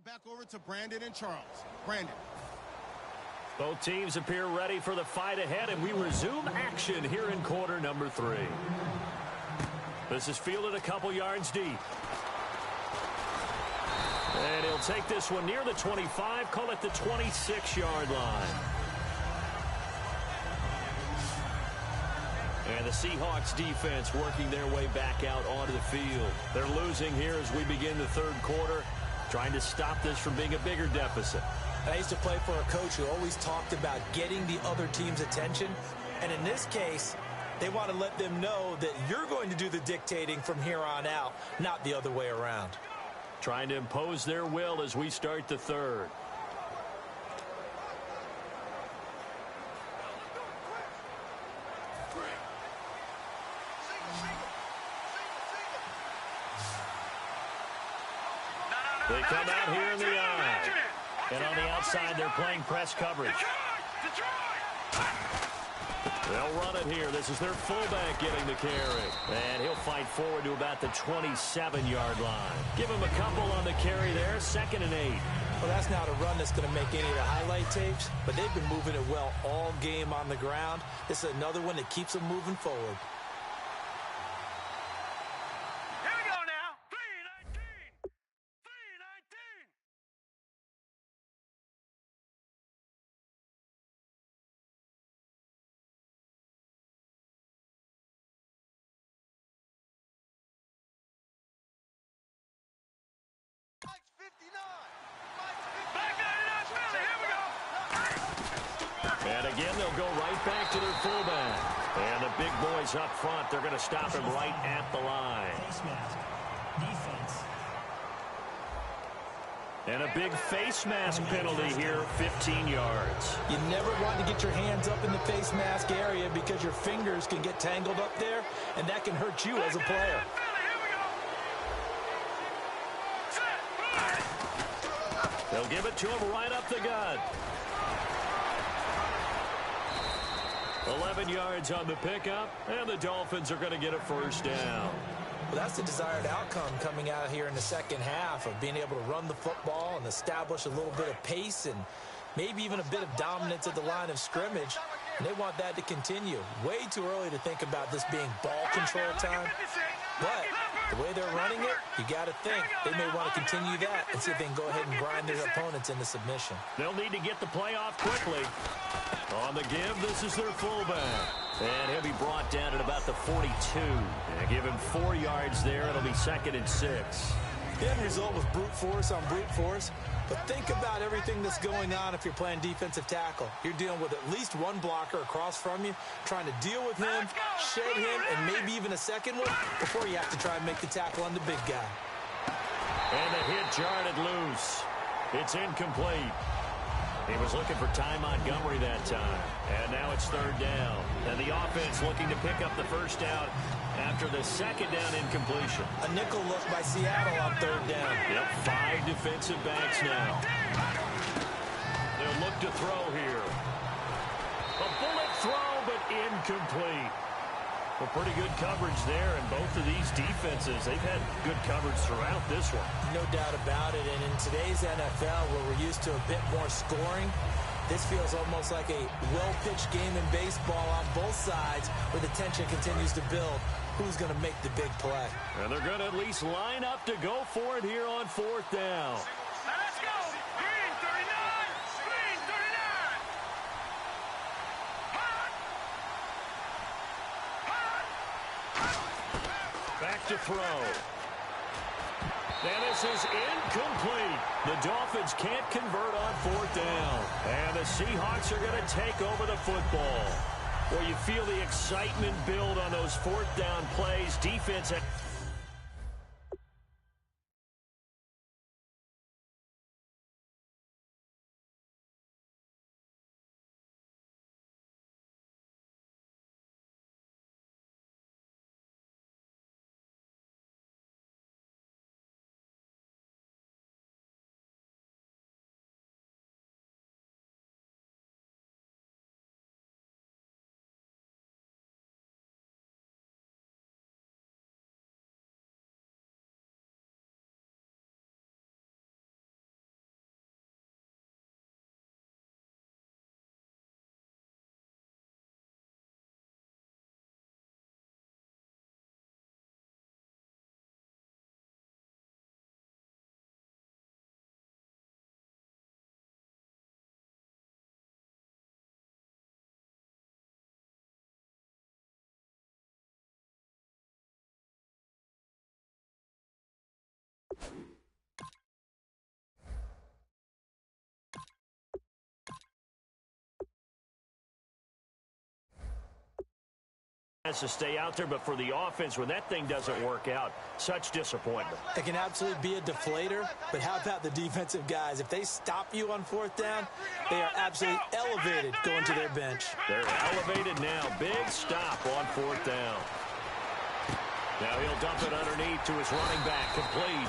it back over to Brandon and Charles. Brandon. Both teams appear ready for the fight ahead, and we resume action here in quarter number 3. This is fielded a couple yards deep. And he'll take this one near the 25, call it the 26-yard line. And the Seahawks defense working their way back out onto the field. They're losing here as we begin the third quarter, trying to stop this from being a bigger deficit. I used to play for a coach who always talked about getting the other team's attention. And in this case, they want to let them know that you're going to do the dictating from here on out, not the other way around. Trying to impose their will as we start the third. They come out here in the eye. And on the outside, they're playing press coverage. They'll run it here. This is their fullback getting the carry. And he'll fight forward to about the 27-yard line. Give him a couple on the carry there. 2nd and 8. Well, that's not a run that's going to make any of the highlight tapes, but they've been moving it well all game on the ground. This is another one that keeps them moving forward. Here we go now. 3-19. 3-19. Mike's 59. Back 99 Philly. Here we go. And again, they'll go right back to their fullback. And the big boys up front, they're going to stop him right at the line. Face mask. Defense. And a big face mask penalty here, 15 yards. You never want to get your hands up in the face mask area because your fingers can get tangled up there, and that can hurt you as a player. They'll give it to him right up the gut. 11 yards on the pickup, and the Dolphins are going to get a first down. Well, that's the desired outcome coming out here in the second half of being able to run the football and establish a little bit of pace and maybe even a bit of dominance at the line of scrimmage. And they want that to continue. Way too early to think about this being ball control time. But the way they're running it, you got to think they may want to continue that and see if they can go ahead and grind their opponents into submission. They'll need to get the play off quickly. On the give, this is their fullback. And he'll be brought down at about the 42. And give him 4 yards there. It'll be 2nd and 6. The end result was brute force on brute force. But think about everything that's going on if you're playing defensive tackle. You're dealing with at least one blocker across from you, trying to deal with him, shed him, and maybe even a second one before you have to try and make the tackle on the big guy. And the hit jarred loose. It's incomplete. He was looking for Ty Montgomery that time. And now it's 3rd down. And the offense looking to pick up the first down after the 2nd down incompletion. A nickel look by Seattle on 3rd down. Yep, 5 defensive backs now. They'll look to throw here. A bullet throw, but incomplete. Well, pretty good coverage there, and both of these defenses, they've had good coverage throughout this one. No doubt about it, and in today's NFL, where we're used to a bit more scoring, this feels almost like a well-pitched game in baseball on both sides where the tension continues to build. Who's going to make the big play? And they're going to at least line up to go for it here on 4th down. Let's go. Green 39. Green 39. Back to throw. And this is incomplete. The Dolphins can't convert on 4th down. And the Seahawks are going to take over the football. Well, you feel the excitement build on those 4th down plays. Defense has to stay out there, but for the offense, when that thing doesn't work out, such disappointment. It can absolutely be a deflator, but how about the defensive guys? If they stop you on fourth down, they are absolutely elevated going to their bench. They're elevated now. Big stop on fourth down. Now he'll dump it underneath to his running back, complete.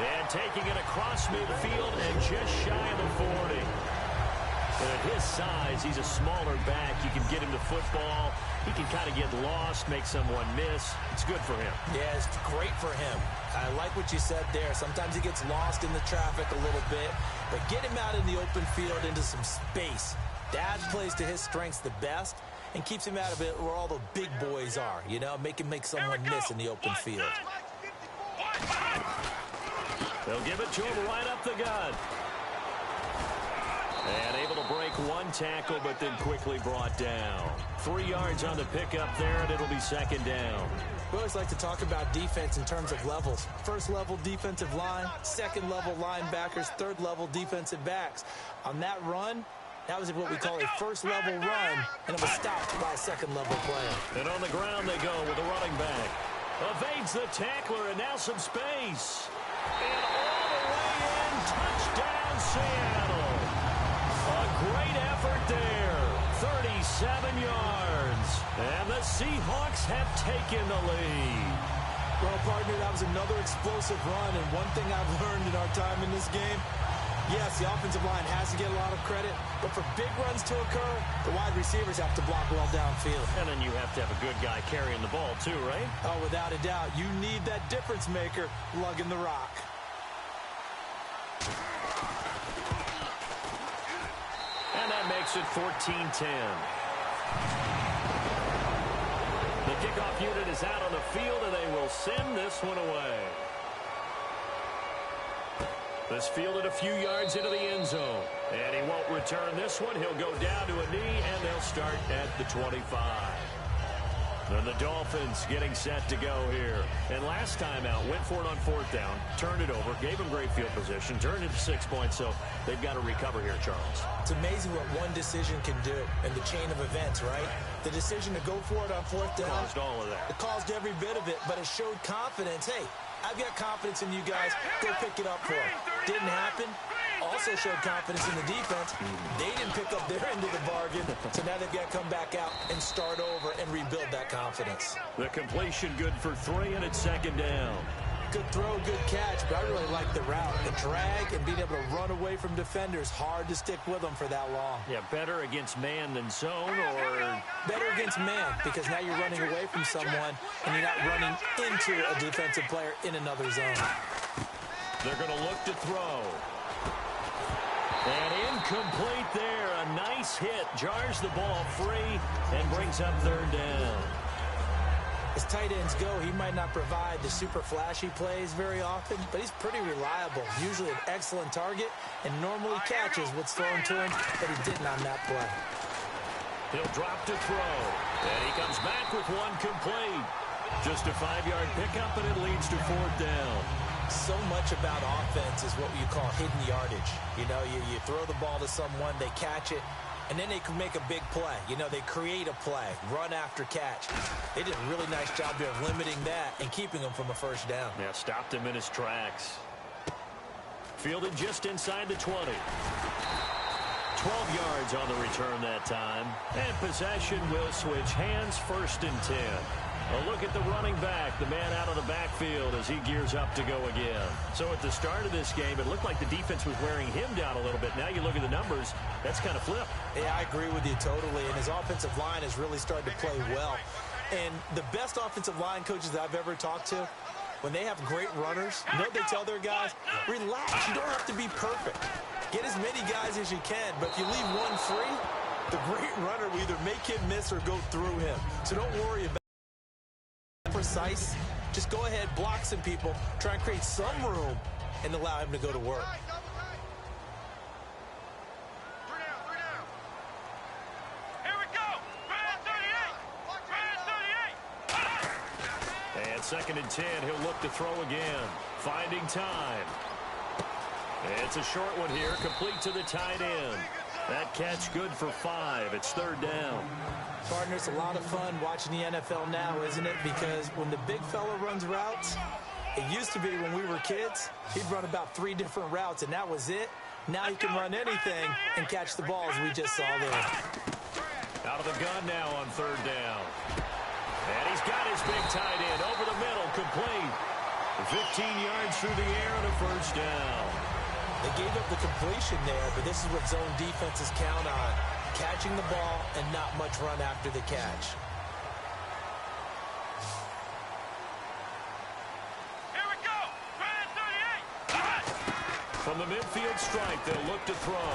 And taking it across midfield and just shy of the 40. And at his size, he's a smaller back. You can get him the football. He can kind of get lost, make someone miss. It's good for him. Yeah, it's great for him. I like what you said there. Sometimes he gets lost in the traffic a little bit, but get him out in the open field into some space. That plays to his strengths the best and keeps him out of it where all the big boys are, you know, make him make someone miss in the open field. They'll give it to him right up the gut. And able to break one tackle, but then quickly brought down. 3 yards on the pickup there, and it'll be second down. We always like to talk about defense in terms of levels. First level defensive line, second level linebackers, third level defensive backs. On that run, that was what we call a first level run, and it was stopped by a second level player. And on the ground they go with the running back. Evades the tackler, and now some space. And all the way in, touchdown Seattle. A great effort there. 37 yards. And the Seahawks have taken the lead. Well, partner, that was another explosive run. And one thing I've learned in our time in this game, yes, the offensive line has to get a lot of credit. But for big runs to occur, the wide receivers have to block well downfield. And then you have to have a good guy carrying the ball too, right? Oh, without a doubt. You need that difference maker lugging the rock. And that makes it 14-10. The kickoff unit is out on the field, and they will send this one away. This fielded a few yards into the end zone. And he won't return this one. He'll go down to a knee, and they'll start at the 25. And the Dolphins getting set to go here. And last time out, went for it on fourth down, turned it over, gave them great field position, turned it to 6 points, so they've got to recover here, Charles. It's amazing what one decision can do in the chain of events, right? The decision to go for it on fourth down. Caused all of that. It caused every bit of it, but it showed confidence. Hey, I've got confidence in you guys. Go pick it up for them. Didn't happen. Also showed confidence in the defense. They didn't pick up their end of the bargain, so now they've got to come back out and start over and rebuild that confidence. The completion good for 3, and it's second down. Good throw, good catch, but I really like the route. The drag and being able to run away from defenders, hard to stick with them for that long. Yeah, better against man than zone, or better against man, because now you're running away from someone and you're not running into a defensive player in another zone. They're going to look to throw. And incomplete there. A nice hit. Jars the ball free and brings up third down. As tight ends go, he might not provide the super flashy plays very often, but he's pretty reliable. Usually an excellent target and normally catches what's thrown to him, but he didn't on that play. He'll drop to throw. And he comes back with one complete. Just a 5-yard pickup, and it leads to fourth down. So much about offense is what you call hidden yardage. You know, you throw the ball to someone, they catch it, and then they can make a big play. You know, they create a play, run after catch. They did a really nice job there of limiting that and keeping him from a first down. Yeah, stopped him in his tracks. Fielded just inside the 20. 12 yards on the return that time. And possession will switch hands, 1st and 10. A look at the running back, the man out of the backfield as he gears up to go again. So at the start of this game, it looked like the defense was wearing him down a little bit. Now you look at the numbers, that's kind of flipped. Yeah, I agree with you totally. And his offensive line has really started to play well. And the best offensive line coaches that I've ever talked to, when they have great runners, you know what they tell their guys? Relax, you don't have to be perfect. Get as many guys as you can, but if you leave one free, the great runner will either make him miss or go through him. So don't worry about precise. Just go ahead, block some people, try and create some room, and allow him to go to work. Here we go. Red 38. And 2nd and 10, he'll look to throw again. Finding time. It's a short one here, complete to the tight end. That catch good for 5. It's 3rd down. Partner, it's a lot of fun watching the NFL now, isn't it? Because when the big fella runs routes, it used to be when we were kids, he'd run about 3 different routes, and that was it. Now he can run anything and catch the ball, as we just saw there. Out of the gun now on 3rd down. And he's got his big tight end over the middle, complete. 15 yards through the air and a 1st down. They gave up the completion there, but this is what zone defenses count on. Catching the ball and not much run after the catch. Here we go. Grand 38. From the midfield strike, they'll look to throw.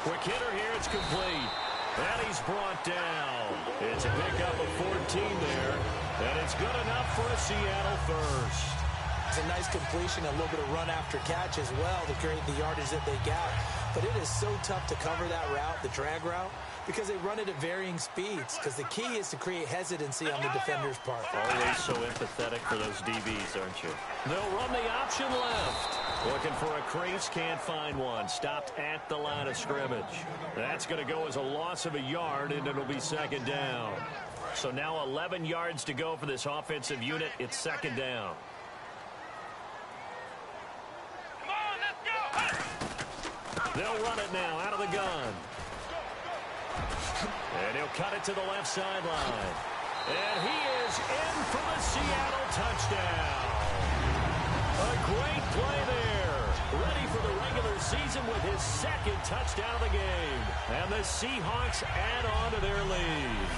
Quick hitter here, it's complete. And he's brought down. It's a pickup of 14 there. And it's good enough for a Seattle first. It's a nice completion, a little bit of run after catch as well to create the yardage that they got. But it is so tough to cover that route, the drag route, because they run it at varying speeds. Because the key is to create hesitancy on the defender's part. Always so empathetic for those DBs, aren't you? They'll run the option left. Looking for a crease, can't find one. Stopped at the line of scrimmage. That's going to go as a loss of a yard, and it'll be 2nd down. So now 11 yards to go for this offensive unit. It's 2nd down. They'll run it now out of the gun. And he'll cut it to the left sideline. And he is in for the Seattle touchdown. A great play there. Ready for the regular season with his 2nd touchdown of the game. And the Seahawks add on to their lead.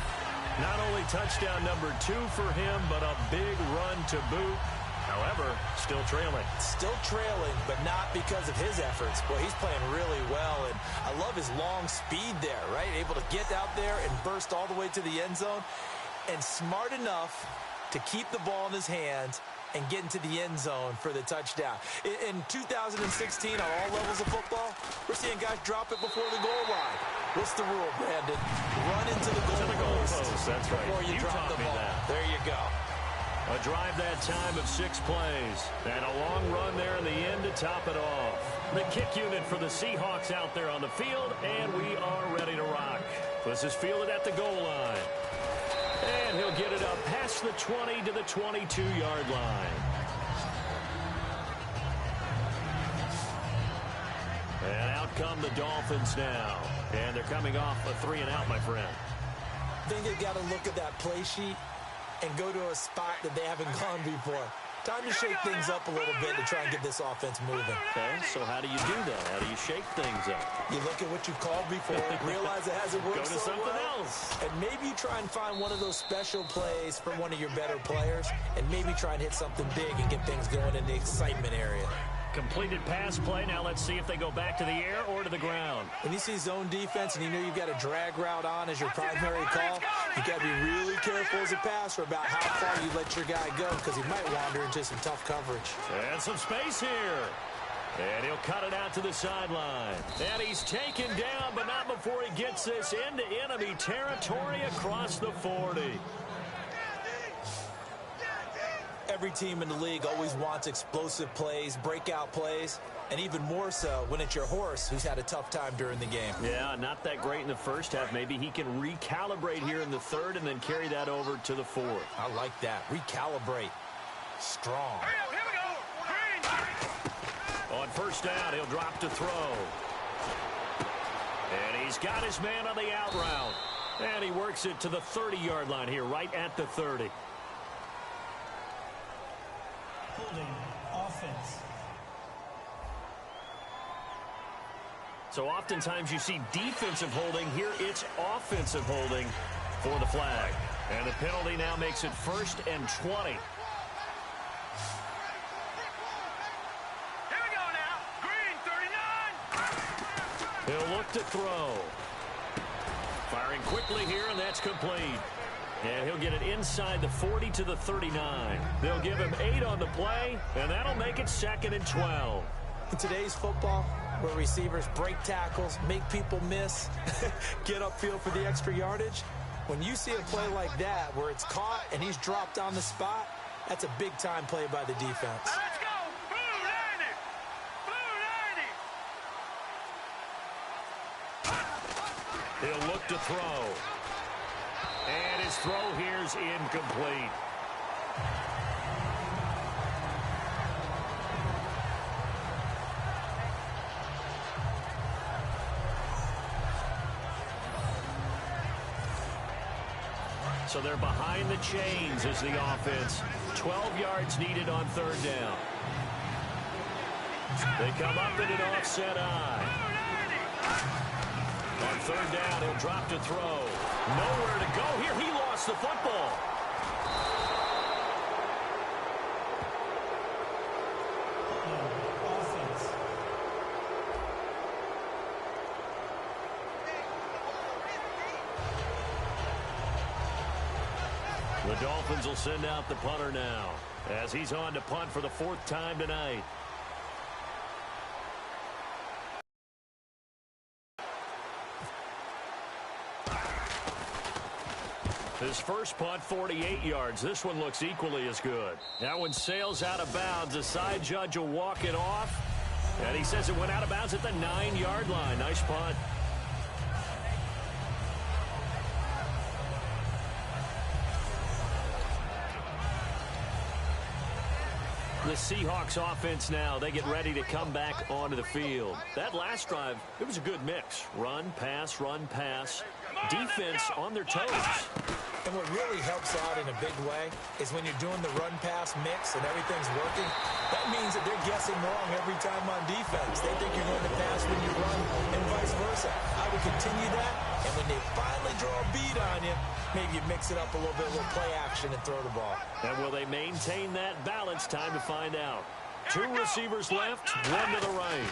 Not only touchdown number 2 for him, but a big run to boot. However, still trailing. Still trailing, but not because of his efforts. Boy, he's playing really well, and I love his long speed there, right? Able to get out there and burst all the way to the end zone, and smart enough to keep the ball in his hands and get into the end zone for the touchdown. In 2016, on all levels of football, we're seeing guys drop it before the goal line. What's the rule, Brandon? Run into the goal post. That's right. Before you drop the ball. There you go. A drive that time of 6 plays. And a long run there in the end to top it off. The kick unit for the Seahawks out there on the field, and we are ready to rock. This is fielded at the goal line. And he'll get it up past the 20 to the 22-yard line. And out come the Dolphins now. And they're coming off a 3-and-out, my friend. I think they've got to look at that play sheet and go to a spot that they haven't gone before. Time to shake things up a little bit to try and get this offense moving. Okay, so how do you do that? How do you shake things up? You look at what you called before, realize it hasn't worked Go to so something well, else. and maybe you try and find one of those special plays from one of your better players, and maybe try and hit something big and get things going in the excitement area. Completed pass play. Now let's see if they go back to the air or to the ground. When you see zone defense and you know you've got a drag route on as your primary call, you got to be really careful as a passer about how far you let your guy go, because he might wander into some tough coverage. And some space here. And he'll cut it out to the sideline. And he's taken down, but not before he gets this into enemy territory across the 40. Every team in the league always wants explosive plays, breakout plays, and even more so when it's your horse who's had a tough time during the game. Yeah, not that great in the first half. Maybe he can recalibrate here in the 3rd and then carry that over to the 4th. I like that. Recalibrate. Strong. Here we go. Green. On 1st down, he'll drop to throw. And he's got his man on the out route. And he works it to the 30-yard line here, right at the 30. Holding offense. So oftentimes you see defensive holding. Here it's offensive holding for the flag. And the penalty now makes it 1st and 20. Here we go now. Green 39. He'll look to throw. Firing quickly here, and that's complete. And he'll get it inside the 40 to the 39. They'll give him 8 on the play, and that'll make it 2nd and 12. In today's football, where receivers break tackles, make people miss, get upfield for the extra yardage, when you see a play like that where it's caught and he's dropped on the spot, that's a big-time play by the defense. Let's go. Blue 90. Blue He'll look to throw. And his throw here's incomplete. So they're behind the chains as the offense. 12 yards needed on third down. They come up in an offset eye. On third down, he'll drop to throw. Nowhere to go here. He lost the football. Offense. The Dolphins will send out the punter now as he's on to punt for the 4th time tonight. His first punt, 48 yards. This one looks equally as good. That one sails out of bounds. The side judge will walk it off. And he says it went out of bounds at the 9-yard line. Nice punt. The Seahawks offense now, they get ready to come back onto the field. That last drive, it was a good mix. Run, pass, defense on their toes. And what really helps out in a big way is when you're doing the run-pass mix and everything's working, that means that they're guessing wrong every time on defense. They think you're going to pass when you run and vice versa. I would continue that, and when they finally draw a beat on you, maybe you mix it up a little bit, a little play action and throw the ball. And will they maintain that balance? Time to find out. 2 receivers left, 1 to the right.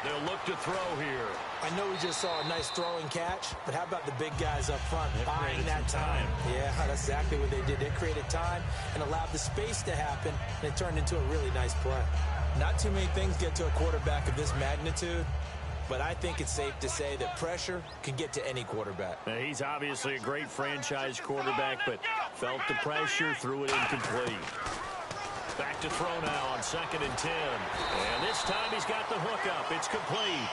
They'll look to throw here. I know we just saw a nice throwing catch, but how about the big guys up front buying that time? Yeah, that's exactly what they did. They created time and allowed the space to happen, and it turned into a really nice play. Not too many things get to a quarterback of this magnitude, but I think it's safe to say that pressure can get to any quarterback. Now, he's obviously a great franchise quarterback, but felt the pressure, threw it incomplete. Back to throw now on 2nd and 10. And this time he's got the hookup. It's complete.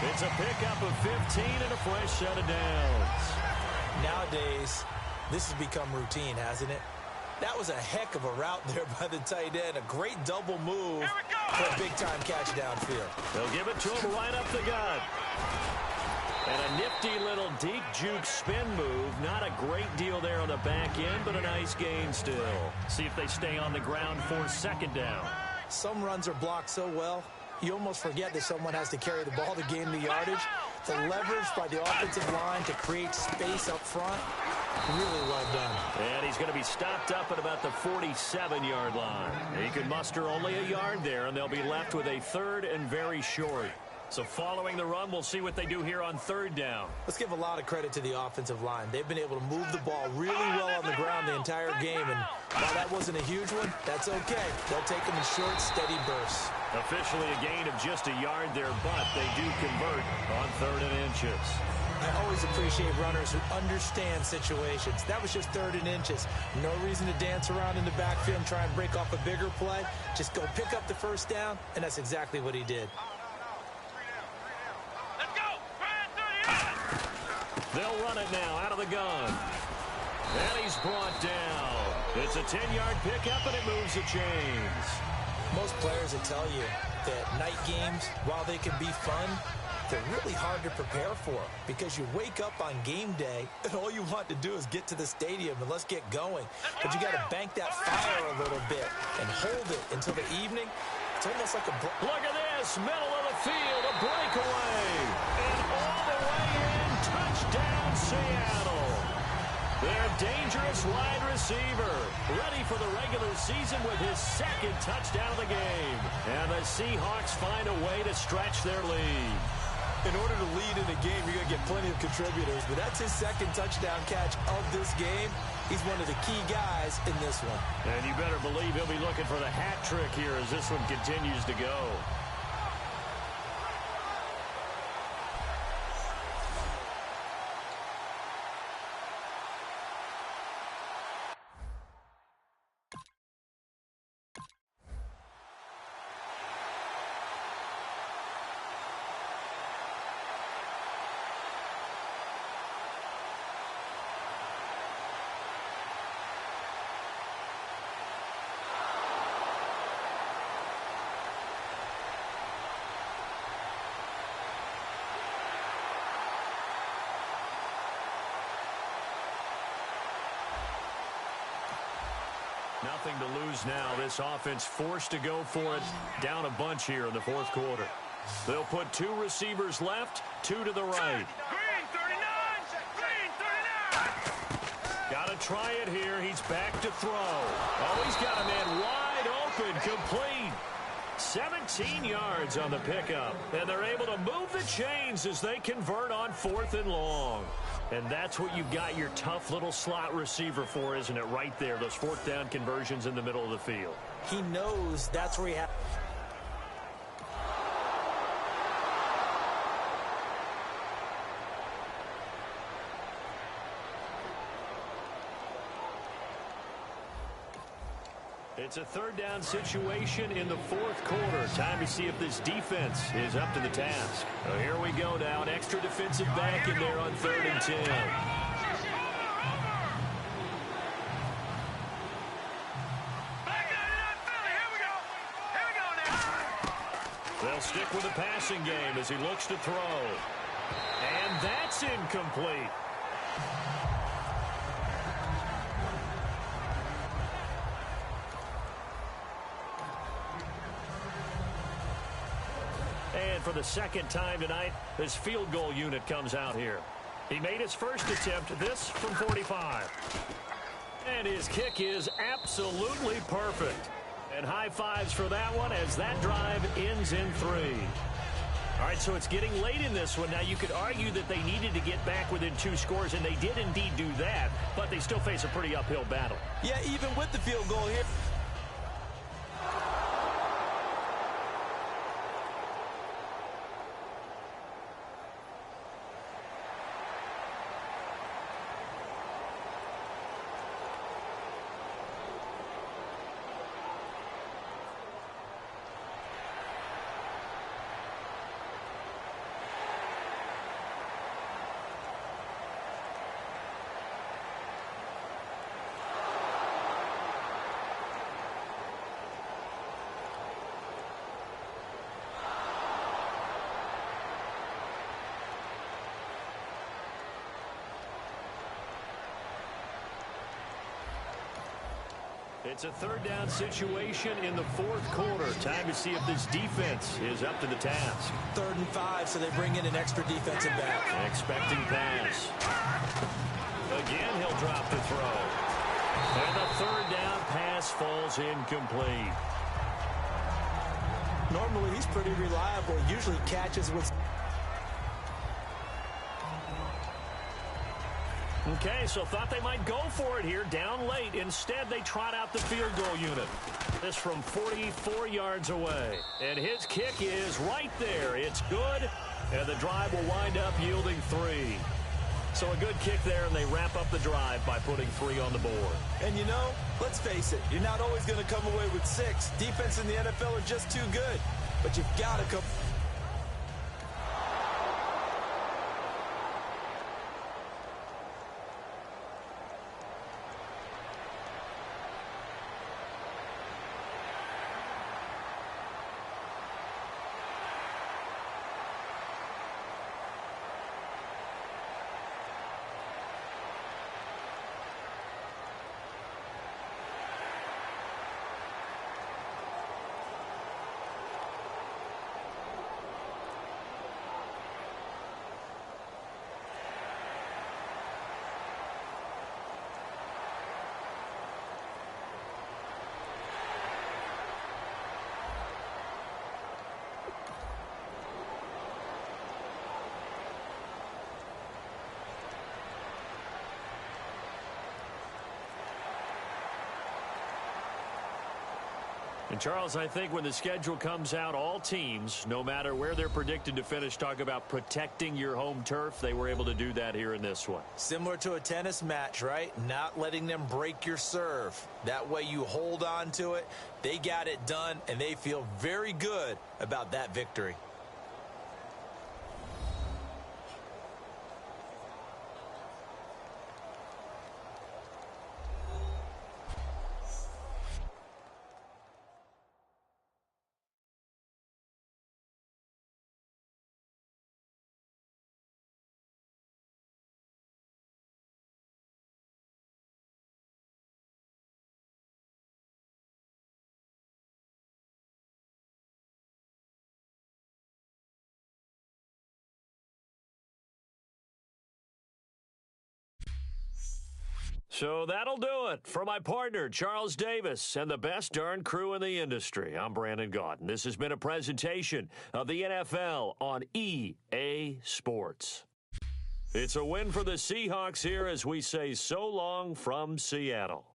It's a pickup of 15 and a fresh set of downs. Nowadays, this has become routine, hasn't it? That was a heck of a route there by the tight end. A great double move for a big-time catch downfield. They'll give it to him right up the gut. And a nifty little deep juke spin move. Not a great deal there on the back end, but a nice gain still. See if they stay on the ground for 2nd down. Some runs are blocked so well, you almost forget that someone has to carry the ball to gain the yardage. The leverage by the offensive line to create space up front, really well done. And he's going to be stopped up at about the 47-yard line. He could muster only a yard there, and they'll be left with a 3rd and very short. So following the run, we'll see what they do here on 3rd down. Let's give a lot of credit to the offensive line. They've been able to move the ball really well on the ground the entire game. And while that wasn't a huge one, that's okay. They'll take them in short, steady bursts. Officially a gain of just a yard there, but they do convert on 3rd and inches. I always appreciate runners who understand situations. That was just 3rd and inches. No reason to dance around in the backfield and try and break off a bigger play. Just go pick up the 1st down, and that's exactly what he did. They'll run it now out of the gun. And he's brought down. It's a 10-yard pickup, and it moves the chains. Most players will tell you that night games, while they can be fun, they're really hard to prepare for because you wake up on game day and all you want to do is get to the stadium and let's get going. But you got to bank that fire a little bit and hold it until the evening. It's almost like a... Look at this, middle of the field, a breakaway. And all the way in, touchdown Seattle. Their dangerous wide receiver, ready for the regular season with his 2nd touchdown of the game. And the Seahawks find a way to stretch their lead. In order to lead in a game, you're going to get plenty of contributors, but that's his 2nd touchdown catch of this game. He's one of the key guys in this one. And you better believe he'll be looking for the hat trick here as this one continues to go. Nothing to lose now. This offense forced to go for it. Down a bunch here in the fourth quarter. They'll put 2 receivers left, 2 to the right. Green 39! Green 39! Got to try it here. He's back to throw. Oh, he's got a man wide open, complete. 17 yards on the pickup. And they're able to move the chains as they convert on 4th and long. And that's what you've got your tough little slot receiver for, isn't it? Right there, those 4th down conversions in the middle of the field. He knows that's where he has. It's a 3rd down situation in the 4th quarter. Time to see if this defense is up to the task. So here we go now. An extra defensive back in there on 3rd and 10. They'll stick with the passing game as he looks to throw. And that's incomplete. And for the 2nd time tonight, this field goal unit comes out here. He made his first attempt, this from 45. And his kick is absolutely perfect. And high fives for that one as that drive ends in 3. All right, so it's getting late in this one. Now, you could argue that they needed to get back within 2 scores, and they did indeed do that, but they still face a pretty uphill battle. Yeah, even with the field goal here. It's a 3rd down situation in the 4th quarter. Time to see if this defense is up to the task. 3rd and 5, so they bring in an extra defensive back. Expecting pass. Again, he'll drop the throw. And the 3rd down pass falls incomplete. Normally, he's pretty reliable. Usually catches with... Okay, so thought they might go for it here, down late. Instead, they trot out the field goal unit. This from 44 yards away. And his kick is right there. It's good, and the drive will wind up yielding 3. So a good kick there, and they wrap up the drive by putting 3 on the board. And you know, let's face it, you're not always going to come away with 6. Defense in the NFL are just too good. But you've got to come... And, Charles, I think when the schedule comes out, all teams, no matter where they're predicted to finish, talk about protecting your home turf. They were able to do that here in this one. Similar to a tennis match, right? Not letting them break your serve. That way you hold on to it. They got it done, and they feel very good about that victory. So that'll do it. For my partner, Charles Davis, and the best darn crew in the industry, I'm Brandon Gaudin. This has been a presentation of the NFL on EA Sports. It's a win for the Seahawks here as we say so long from Seattle.